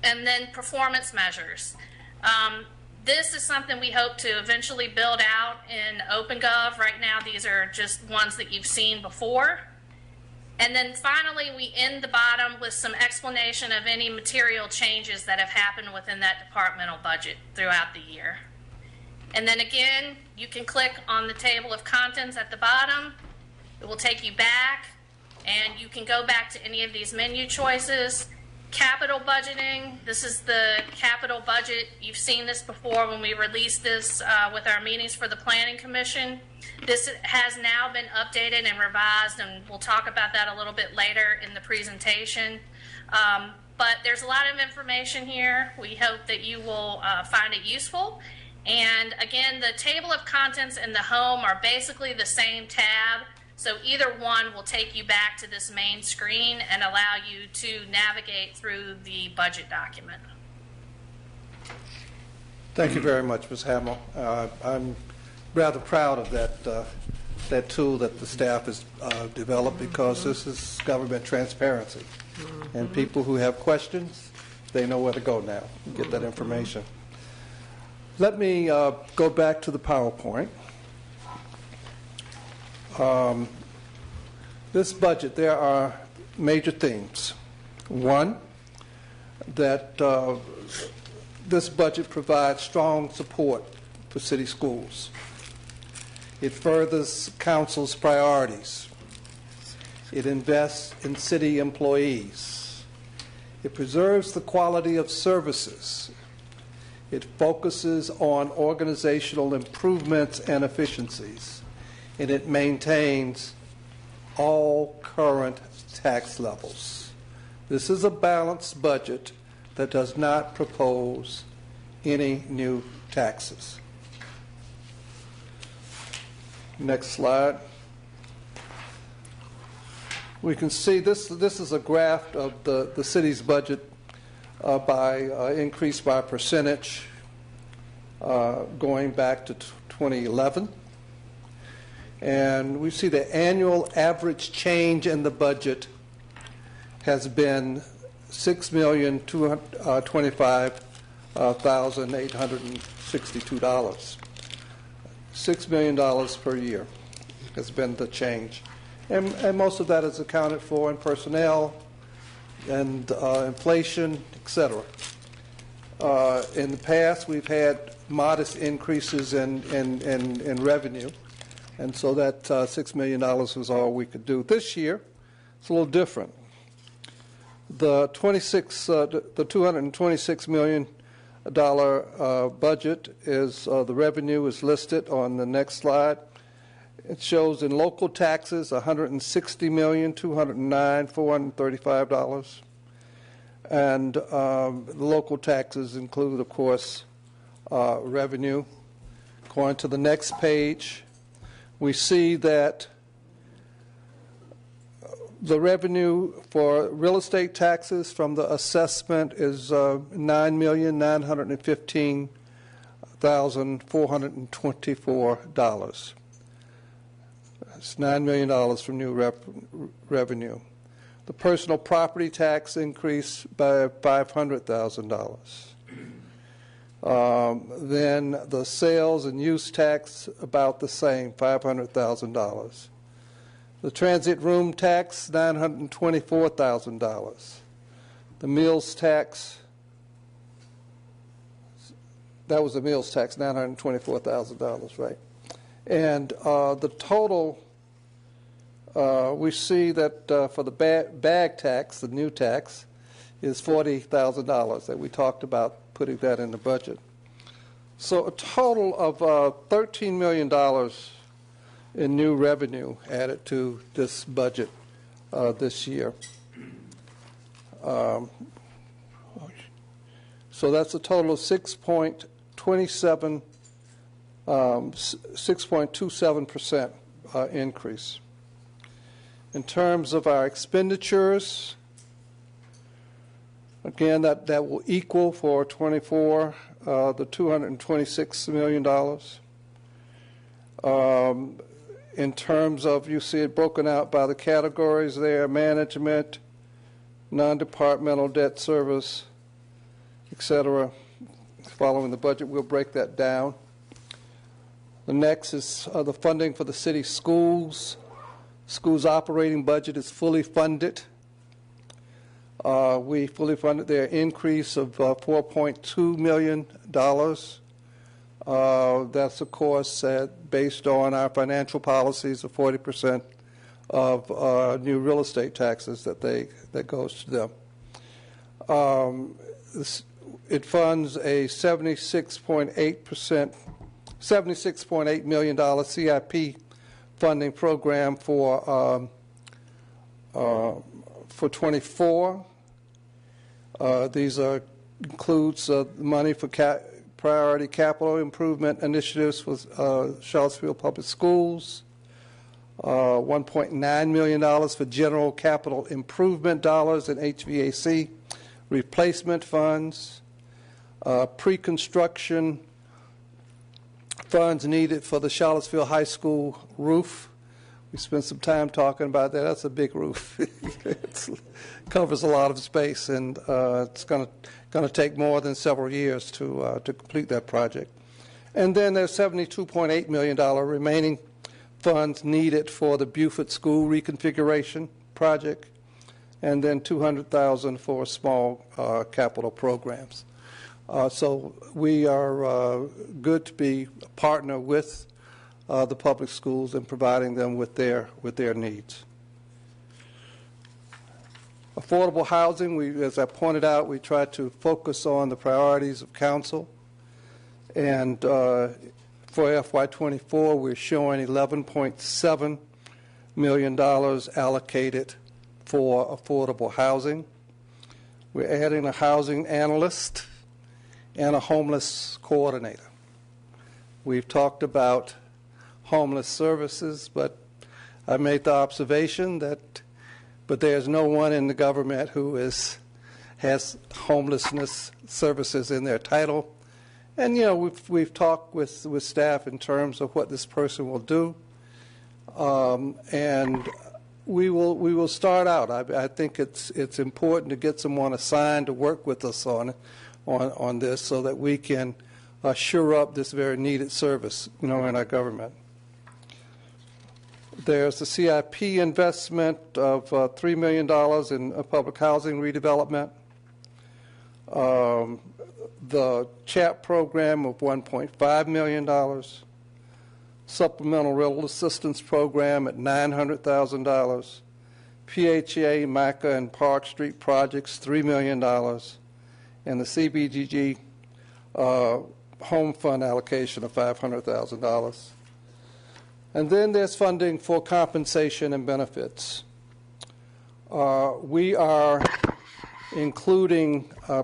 And then performance measures. This is something we hope to eventually build out in OpenGov. Right now, these are just ones that you've seen before. And then finally, we end the bottom with some explanation of any material changes that have happened within that departmental budget throughout the year. And then again, you can click on the table of contents at the bottom. It will take you back, and you can go back to any of these menu choices. Capital budgeting, this is the capital budget. You've seen this before when we released this with our meetings for the Planning Commission. This has now been updated and revised, and we'll talk about that a little bit later in the presentation. But there's a lot of information here. We hope that you will find it useful. And again, the table of contents and the home are basically the same tab. So either one will take you back to this main screen and allow you to navigate through the budget document. Thank you very much, Ms. Hamill. I'm rather proud of that tool that the staff has developed, because this is government transparency. And people who have questions, they know where to go now and get that information. Let me go back to the PowerPoint. This budget, there are major themes. One, that this budget provides strong support for city schools. It furthers council's priorities It invests in city employees. It preserves the quality of services. It focuses on organizational improvements and efficiencies. And it maintains all current tax levels. This is a balanced budget that does not propose any new taxes. Next slide. We can see this is a graph of the city's budget by increase by percentage going back to 2011. And we see the annual average change in the budget has been $6,225,862. $6 million per year has been the change. And most of that is accounted for in personnel and inflation, etc. In the past, we've had modest increases in revenue. And so that $6 million was all we could do. This year, it's a little different. The $226 million budget is the revenue is listed on the next slide. It shows in local taxes $160,209,435, and the local taxes include, of course, revenue. Going to the next page, we see that the revenue for real estate taxes from the assessment is $9,915,424. That's $9 million from new revenue. The personal property tax increased by $500,000. Then the sales and use tax about the same, $500,000. The transit room tax, $924,000. The meals tax, that was the meals tax, $924,000, right? And the total, we see that for the bag tax, the new tax, is $40,000 that we talked about putting that in the budget. So a total of $13 million in new revenue added to this budget this year. So that's a total of 6.27% increase. In terms of our expenditures, again, that will equal for 24 the $226 million. In terms of, you see it broken out by the categories there: management, non-departmental debt service, etc. Following the budget, we'll break that down. The next is the funding for the city schools. Schools' operating budget is fully funded. We fully funded their increase of $4.2 million. That's, of course, based on our financial policies of 40% of new real estate taxes that goes to them. It funds a $76.8 million CIP funding program for 24. These includes money for priority capital improvement initiatives with Charlottesville Public Schools, $1.9 million for general capital improvement dollars in HVAC replacement funds, pre-construction funds needed for the Charlottesville High School roof. We spent some time talking about that. That's a big roof. It covers a lot of space, and it's going to take more than several years to complete that project. And then there's $72.8 million remaining funds needed for the Beaufort School reconfiguration project, and then $200,000 for small capital programs. So we are good to be a partner with the public schools and providing them with their needs. Affordable housing, as I pointed out, we try to focus on the priorities of council. And for FY24, we're showing $11.7 million allocated for affordable housing. We're adding a housing analyst and a homeless coordinator. We've talked about homeless services, but I made the observation that there's no one in the government who has homelessness services in their title. And, you know, we've talked with staff in terms of what this person will do. And we will start out. I think it's important to get someone assigned to work with us on this so that we can shore up this very needed service, you know, in our government. There's the CIP investment of $3 million in public housing redevelopment. The CHAP program of $1.5 million. Supplemental rental assistance program at $900,000. PHA, MICA, and Park Street projects, $3 million. And the CBGG home fund allocation of $500,000. And then there's funding for compensation and benefits. We are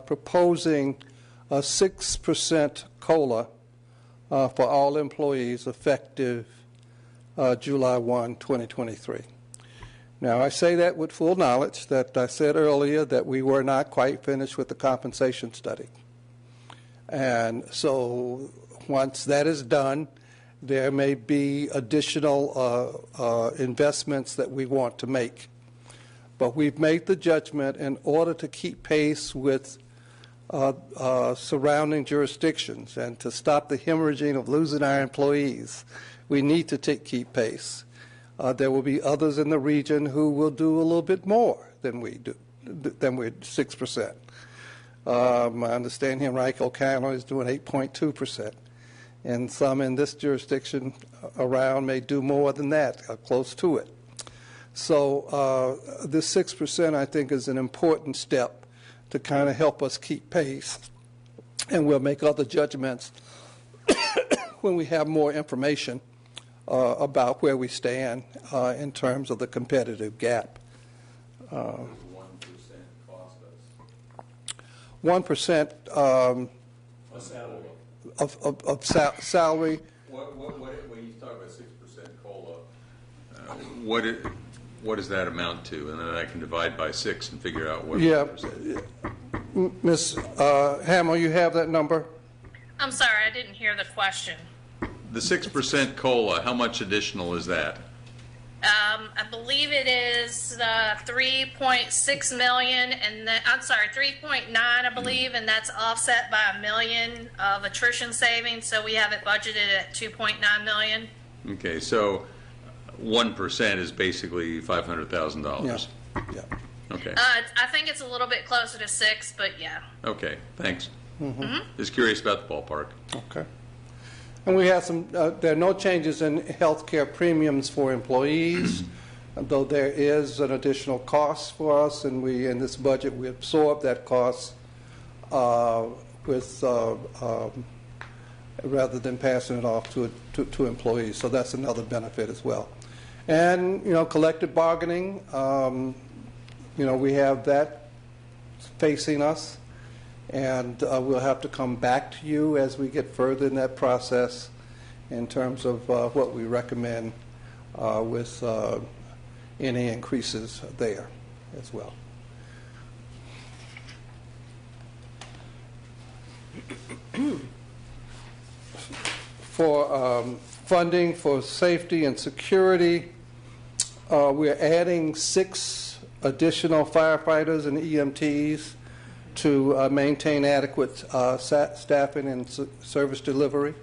proposing a 6% COLA for all employees effective July 1, 2023. Now, I say that with full knowledge that I said earlier that we were not quite finished with the compensation study. And so once that is done, there may be additional investments that we want to make. But we've made the judgment in order to keep pace with surrounding jurisdictions and to stop the hemorrhaging of losing our employees, we need to keep pace. There will be others in the region who will do a little bit more than we do, than we're 6%. I understand here Henrico County is doing 8.2%. And some in this jurisdiction around may do more than that, close to it. So this 6%, I think, is an important step to kind of help us keep pace. And we'll make other judgments when we have more information about where we stand in terms of the competitive gap. 1% cost us? 1% of salary. When you talk about 6% COLA, what does that amount to? And then I can divide by 6 and figure out what. Yeah, Ms. Hamill, you have that number? I'm sorry, I didn't hear the question. The 6% COLA, how much additional is that? I believe it is 3.6 million, and I'm sorry, 3.9, I believe, and that's offset by $1 million of attrition savings. So we have it budgeted at 2.9 million. Okay, so 1% is basically $500,000. Yeah. Okay. I think it's a little bit closer to 6, but yeah. Okay, thanks. Mm-hmm. Just curious about the ballpark. Okay. And we have some, there are no changes in health care premiums for employees, though there is an additional cost for us, and we, in this budget, we absorb that cost rather than passing it off to employees. So that's another benefit as well. And, you know, collective bargaining, you know, we have that facing us. And we'll have to come back to you as we get further in that process in terms of what we recommend with any increases there as well. For funding for safety and security, we're adding 6 additional firefighters and EMTs to maintain adequate staffing and service delivery.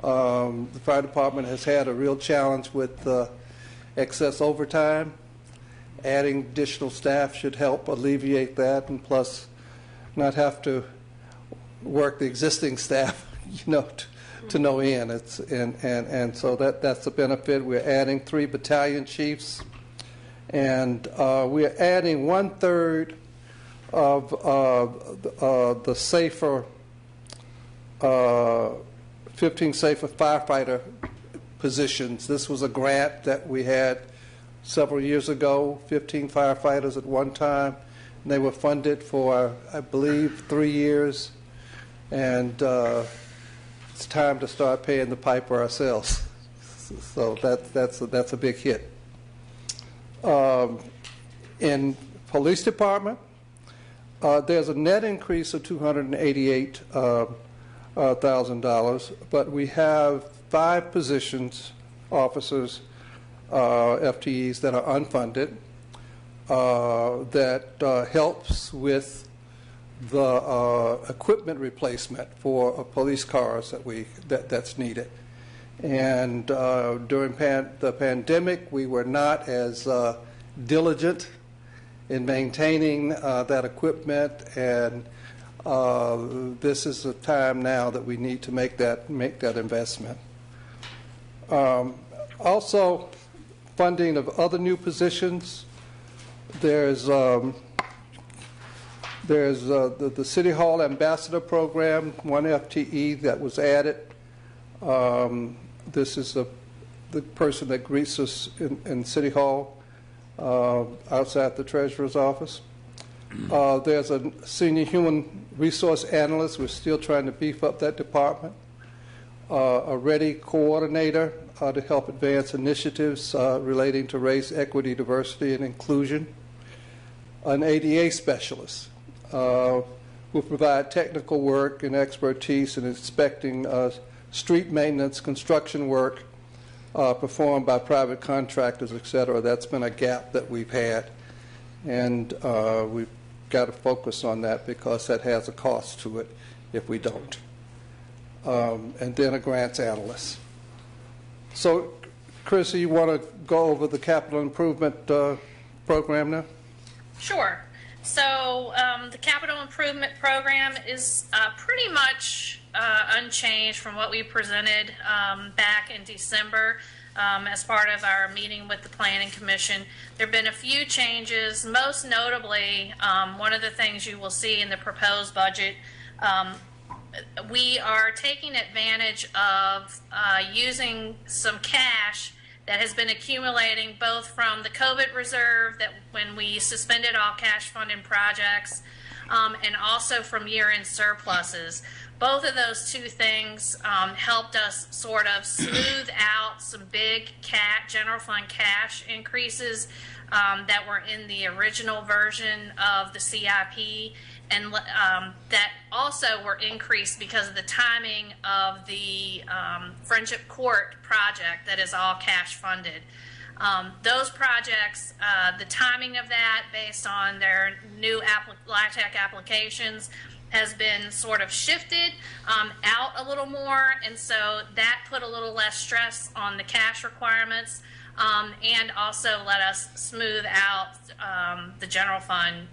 The fire department has had a real challenge with excess overtime. Adding additional staff should help alleviate that, and plus not have to work the existing staff, you know, to no end. And so that's a benefit. We're adding 3 battalion chiefs And we are adding 1/3 of the safer, 15 safer firefighter positions. This was a grant that we had several years ago, 15 firefighters at one time. And they were funded for, I believe, 3 years. And it's time to start paying the piper ourselves. So that's a big hit. In police department, there's a net increase of $288,000, but we have 5 positions, officers, FTEs that are unfunded. That helps with the equipment replacement for police cars that's needed. And during the pandemic, we were not as diligent in maintaining that equipment, and this is a time now that we need to make that investment. Also, funding of other new positions. There's the City Hall Ambassador Program, 1 FTE that was added. This is the person that greets us in City Hall outside the Treasurer's office. There's a Senior Human Resource Analyst. We're still trying to beef up that department. A Ready Coordinator to help advance initiatives relating to race, equity, diversity, and inclusion. An ADA Specialist will provide technical work and expertise in inspecting street maintenance, construction work performed by private contractors, etc. That's been a gap that we've had, and we've got to focus on that because that has a cost to it if we don't. And then a grants analyst. So, Chrissy, you want to go over the capital improvement program now? Sure. So the capital improvement program is pretty much unchanged from what we presented back in December as part of our meeting with the Planning Commission. There have been a few changes. Most notably, one of the things you will see in the proposed budget, we are taking advantage of using some cash that has been accumulating both from the COVID reserve that when we suspended all cash funding projects and also from year-end surpluses. Both of those two things helped us sort of smooth out some big general fund cash increases that were in the original version of the CIP, and that also were increased because of the timing of the Friendship Court project that is all cash funded. Those projects, the timing of that based on their new LIHTC applications has been sort of shifted out a little more, and so that put a little less stress on the cash requirements and also let us smooth out the general fund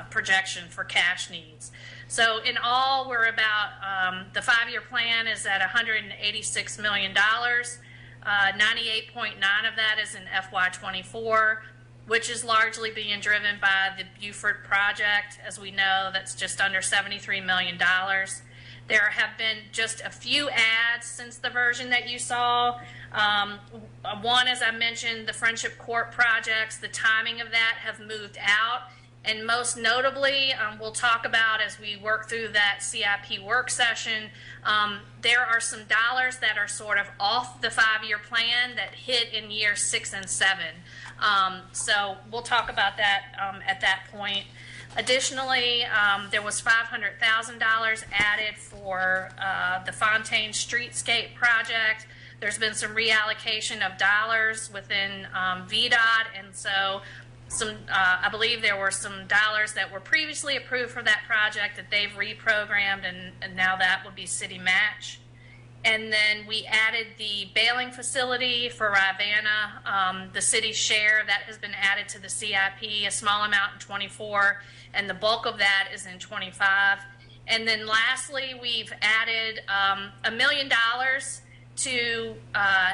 projection for cash needs. So in all, we're about, the 5-year plan is at $186 million. 98.9 of that is in FY24, which is largely being driven by the Buford project. As we know, that's just under $73 million. There have been just a few adds since the version that you saw. One, as I mentioned, the Friendship Court projects, the timing of that have moved out. And most notably, we'll talk about as we work through that CIP work session, there are some dollars that are sort of off the 5-year plan that hit in years 6 and 7. So we'll talk about that at that point. Additionally, there was $500,000 added for the Fontaine Streetscape project. There's been some reallocation of dollars within VDOT, and so I believe there were some dollars that were previously approved for that project that they've reprogrammed, and now that would be city match. And then we added the bailing facility for Rivanna, the city's share that has been added to the CIP, a small amount in 24, and the bulk of that is in 25. And then lastly, we've added $1 million to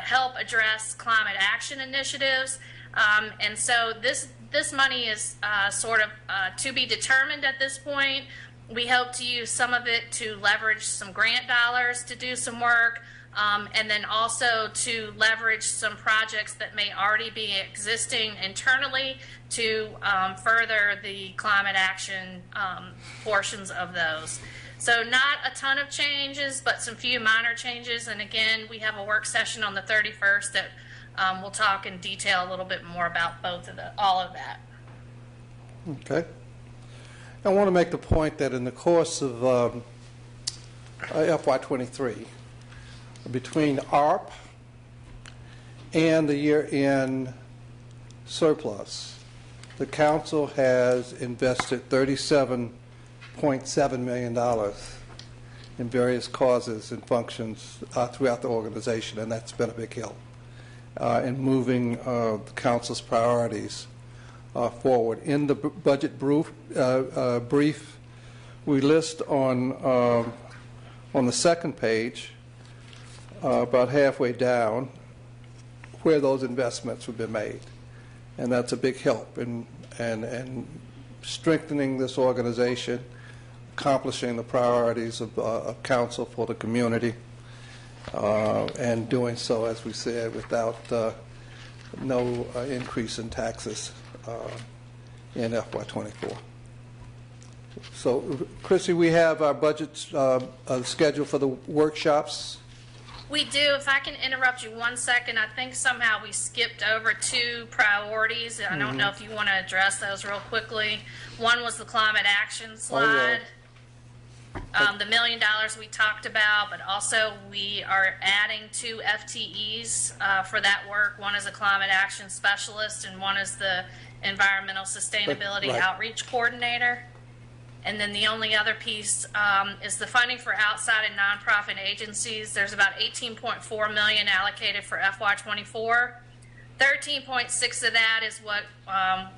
help address climate action initiatives. And so this money is sort of to be determined at this point. We hope to use some of it to leverage some grant dollars to do some work, and then also to leverage some projects that may already be existing internally to further the climate action portions of those. So not a ton of changes, but some few minor changes. And again, we have a work session on the 31st that we'll talk in detail a little bit more about all of that. Okay. I want to make the point that in the course of FY23, between ARP and the year-end surplus, the council has invested $37.7 million in various causes and functions throughout the organization, and that's been a big help in moving the council's priorities forward. In the budget brief, we list on the second page, about halfway down, where those investments have been made, and that's a big help in strengthening this organization, accomplishing the priorities of council for the community, and doing so, as we said, without no increase in taxes in FY24. So, Chrissy, we have our budget schedule for the workshops. We do. If I can interrupt you 1 second, I think somehow we skipped over 2 priorities. I don't know if you want to address those real quickly. One was the climate action slide. The $1 million we talked about, but also we are adding 2 FTEs for that work. One is a climate action specialist and one is the environmental sustainability outreach coordinator. And then the only other piece is the funding for outside and nonprofit agencies. There's about $18.4 million allocated for FY24. 13.6 of that is what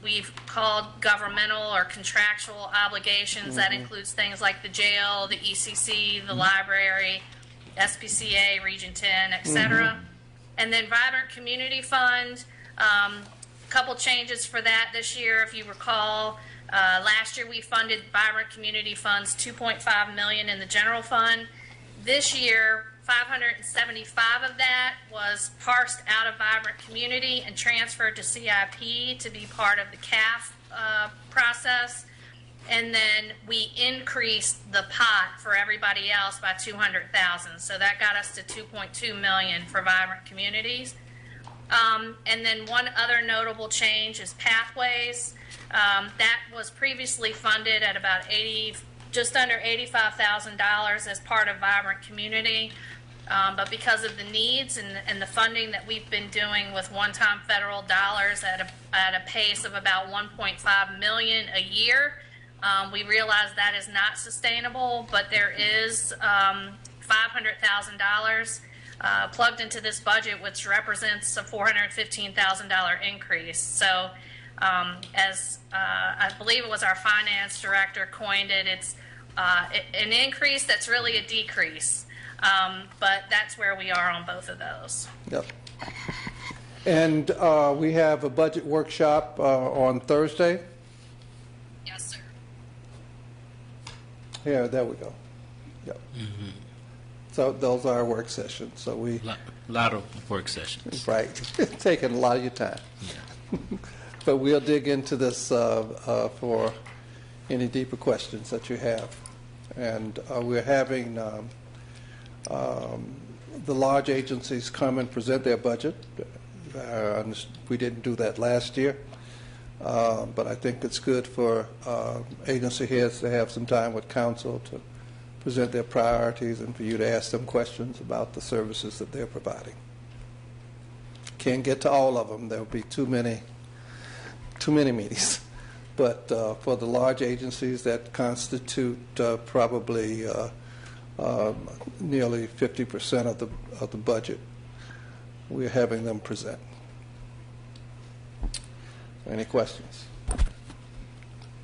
we've called governmental or contractual obligations. That includes things like the jail, the ECC, the library, SPCA, Region 10, etc. And then Vibrant Community Fund, a couple changes for that this year. If you recall, last year we funded Vibrant Community Fund's $2.5 million in the general fund. This year, 575 of that was parsed out of Vibrant Community and transferred to CIP to be part of the CAF process. And then we increased the pot for everybody else by 200,000. So that got us to 2.2 million for Vibrant Communities. And then one other notable change is Pathways. That was previously funded at about just under $85,000 as part of Vibrant Community. But because of the needs and the funding that we've been doing with one-time federal dollars at a pace of about 1.5 million a year, we realize that is not sustainable. But there is $500,000 plugged into this budget, which represents a $415,000 increase. So, as I believe it was our finance director coined it, it's an increase that's really a decrease. But that's where we are on both of those. Yep. And we have a budget workshop on Thursday. Yes, sir. Yeah, there we go. Yep. So those are our work sessions. So we lot of work sessions. Right, taking a lot of your time. Yeah. But we'll dig into this for any deeper questions that you have. And we're having the large agencies come and present their budget. We didn't do that last year, but I think it's good for agency heads to have some time with council to present their priorities and for you to ask them questions about the services that they're providing. Can't get to all of them. There'll be too many meetings. But for the large agencies that constitute probably nearly 50% of the budget, we're having them present. Any questions?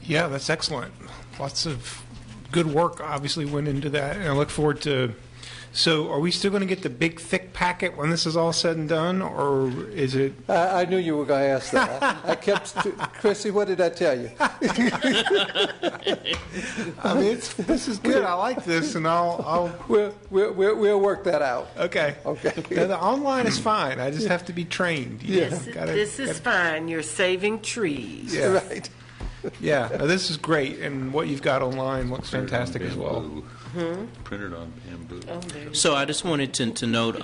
Yeah, that's excellent. Lots of good work obviously went into that, and I look forward to. So, are we still going to get the big, thick packet when this is all said and done, or is it? I knew you were going to ask that. I kept, Chrissy, what did I tell you? I mean, this is good. I like this, and we'll work that out. Okay. Okay. Now, the online is fine. I just have to be trained. This is fine. You're saving trees. Yeah. Right. Yeah. Now, this is great, and what you've got online looks fantastic as well. Printed on bamboo. So I just wanted to note,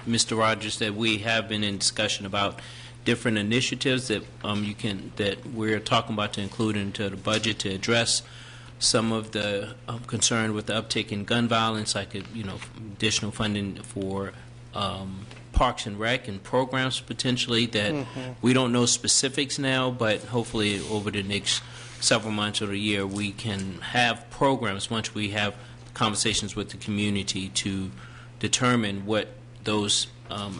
Mr. Rogers, that we have been in discussion about different initiatives that that we're talking about to include into the budget to address some of the concern with the uptick in gun violence, like additional funding for Parks and Rec and programs potentially that we don't know specifics now, but hopefully over the next several months or a year we can have programs once we have conversations with the community to determine what those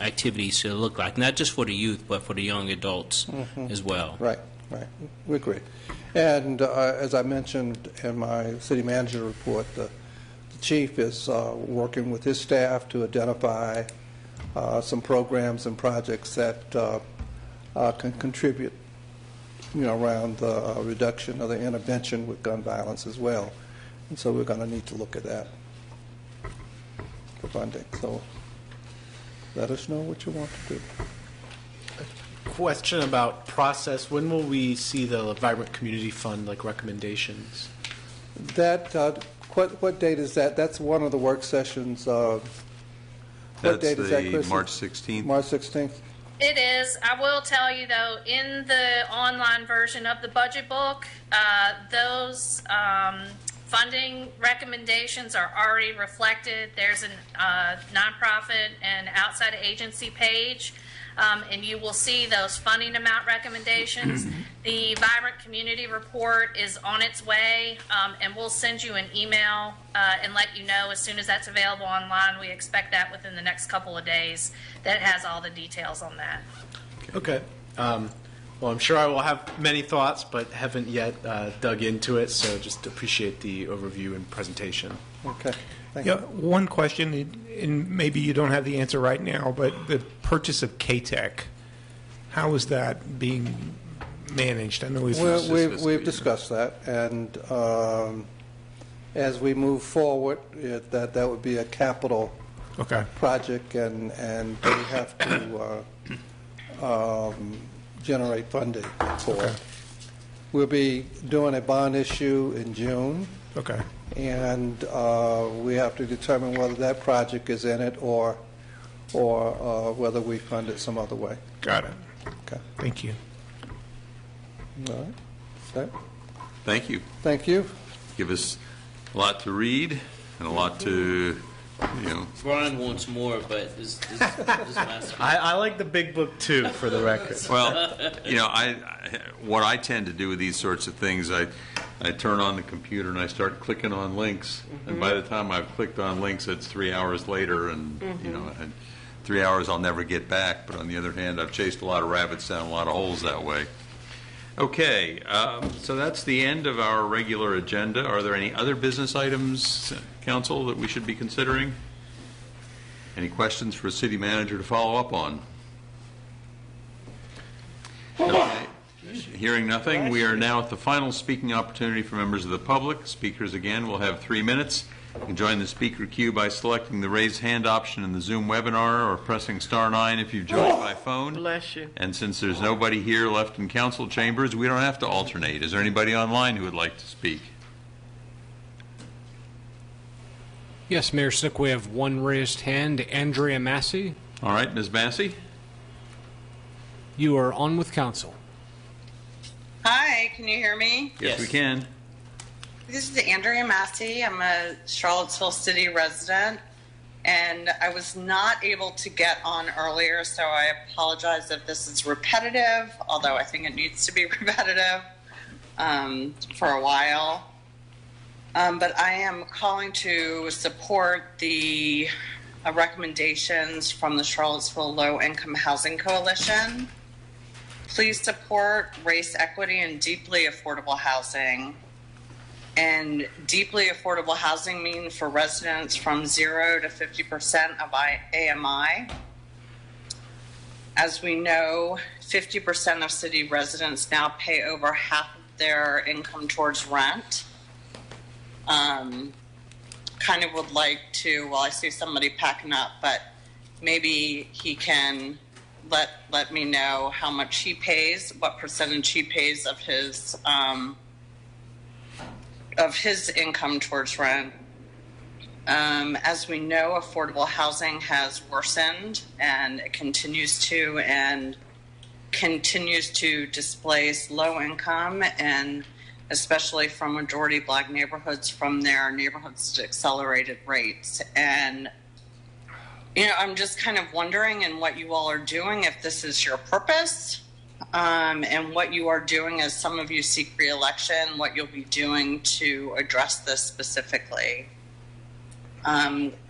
activities should look like, not just for the youth, but for the young adults as well. Right. We agree. And as I mentioned in my city manager report, the chief is working with his staff to identify some programs and projects that can contribute, around the reduction of the intervention with gun violence as well. And so we're going to need to look at that for funding. So let us know what you want to do. Question about process. When will we see the Vibrant Community Fund recommendations? That what date is that? That's one of the work sessions. What date is that, Chris? March 16th. March 16th. It is. I will tell you, though, in the online version of the budget book, those funding recommendations are already reflected. There's a nonprofit and outside agency page, and you will see those funding amount recommendations. The Vibrant Community Report is on its way, and we'll send you an email and let you know as soon as that's available online. We expect that within the next couple of days. That has all the details on that. Okay. Well, I'm sure I will have many thoughts, but haven't yet dug into it, so just appreciate the overview and presentation. Okay. Thank you. One question, and maybe you don't have the answer right now, but the purchase of KTEC, how is that being managed? I know we've discussed that, and as we move forward, that would be a capital project, and we have to generate funding for it. We'll be doing a bond issue in June. Okay. And we have to determine whether that project is in it or whether we fund it some other way. Got it. Okay. Thank you. All right. Okay. Thank you. Thank you. Give us a lot to read and a lot to, Brian wants more, but this I like the big book too, for the record. Well, what I tend to do with these sorts of things, I turn on the computer and I start clicking on links, and by the time I've clicked on links, it's 3 hours later, and and 3 hours I'll never get back. But on the other hand, I've chased a lot of rabbits down a lot of holes that way. Okay, so that's the end of our regular agenda. Are there any other business items, Council, that we should be considering? Any questions for a city manager to follow up on? Okay. Hearing nothing, we are now at the final speaking opportunity for members of the public. Speakers, again, will have 3 minutes. You can join the speaker queue by selecting the raise hand option in the Zoom webinar or pressing *9 if you've joined by phone. Bless you. And since there's nobody here left in council chambers, we don't have to alternate. Is there anybody online who would like to speak? Yes, Mayor Snook, we have one raised hand. Andrea Massey. All right, Ms. Massey. You are on with council. Hi, can you hear me? Yes, we can. This is Andrea Massey. I'm a Charlottesville City resident, and I was not able to get on earlier, so I apologize if this is repetitive, although I think it needs to be repetitive for a while. But I am calling to support the recommendations from the Charlottesville Low Income Housing Coalition. Please support race equity and deeply affordable housing. and deeply affordable housing mean for residents from 0 to 50% of AMI? As we know, 50% of city residents now pay over half of their income towards rent. Kind of would like to, well, I see somebody packing up, but maybe he can let me know how much he pays, what percentage he pays of his income towards rent. As we know, affordable housing has worsened, and it continues to displace low income, and especially from majority black neighborhoods, from their neighborhoods at accelerated rates. And I'm just kind of wondering in what you all are doing, if this is your purpose, and what you are doing as some of you seek re-election, what you'll be doing to address this specifically.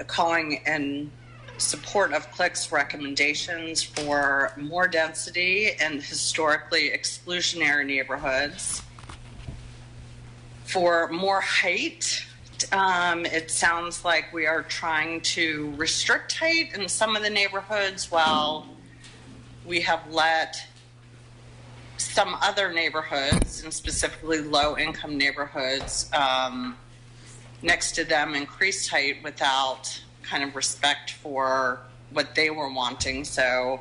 Calling in support of CLIC's recommendations for more density in historically exclusionary neighborhoods, for more height. It sounds like we are trying to restrict height in some of the neighborhoods, while we have let some other neighborhoods, and specifically low-income neighborhoods, next to them increase height without kind of respect for what they were wanting. So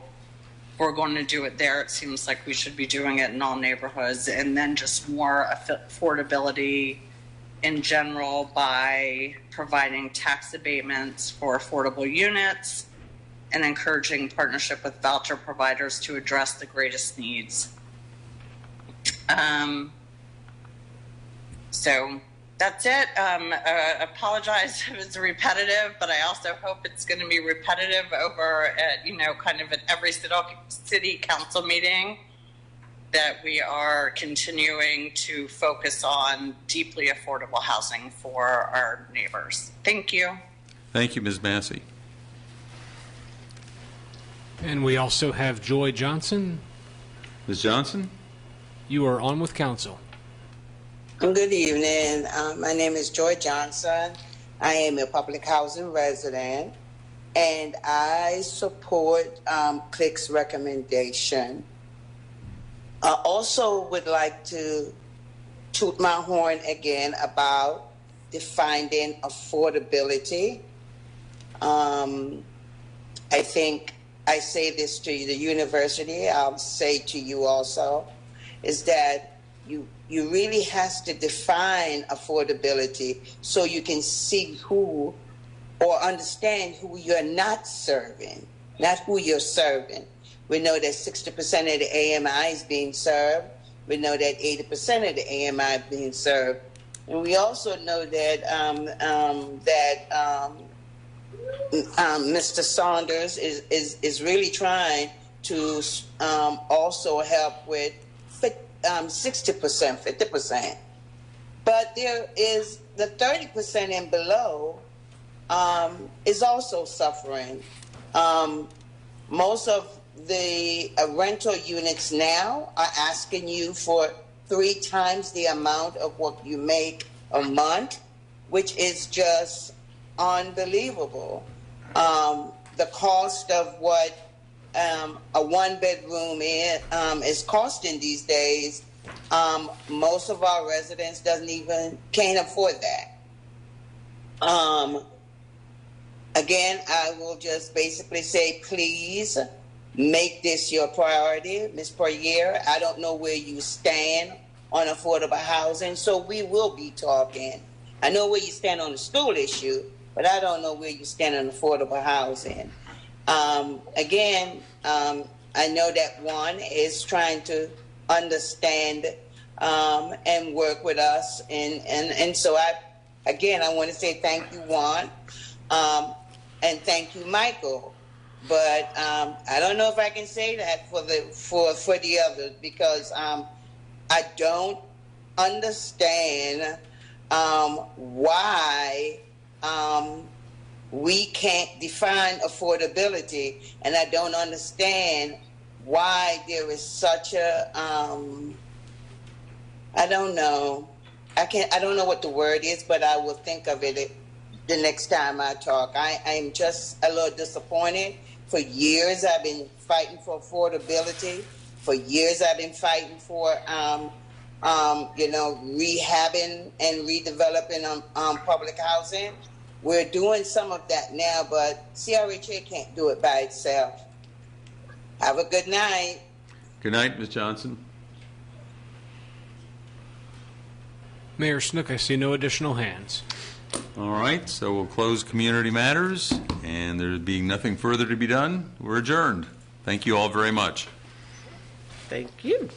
if we're going to do it there, it seems like we should be doing it in all neighborhoods, and then just more affordability in general by providing tax abatements for affordable units and encouraging partnership with voucher providers to address the greatest needs. So that's it. Apologize if it's repetitive, but I also hope it's going to be repetitive over at, kind of at every city council meeting, that we are continuing to focus on deeply affordable housing for our neighbors. Thank you. Thank you, Ms. Massey. And we also have Joy Johnson. Ms. Johnson? You are on with council. Good evening. My name is Joy Johnson. I am a public housing resident, and I support CLIC's recommendation. I also would like to toot my horn again about defining affordability. I think I say this to the university, I'll say to you also, is that you really has to define affordability so you can see who or understand who you're not serving, not who you're serving. We know that 60% of the AMI is being served. We know that 80% of the AMI is being served. And we also know that Mr. Saunders is really trying to also help with 60%, 50%. But there is the 30% and below is also suffering. Most of the rental units now are asking you for 3 times the amount of what you make a month, which is just unbelievable. The cost of what a 1-bedroom is costing these days, most of our residents can't afford that. Again, I will just basically say, please make this your priority. Ms. Poirier, I don't know where you stand on affordable housing, so we will be talking. I know where you stand on the school issue, but I don't know where you stand on affordable housing. Again, I know that Juan is trying to understand and work with us, and so I want to say thank you, Juan, and thank you, Michael. But I don't know if I can say that for the others, because I don't understand why we can't define affordability, and I don't understand why there is such a I don't know. I don't know what the word is, but I will think of it the next time I talk. I'm just a little disappointed. For years, I've been fighting for affordability. For years, I've been fighting for, rehabbing and redeveloping public housing. We're doing some of that now, but CRHA can't do it by itself. Have a good night. Good night, Ms. Johnson. Mayor Snook, I see no additional hands. All right, so we'll close community matters, and there being nothing further to be done, we're adjourned. Thank you all very much. Thank you.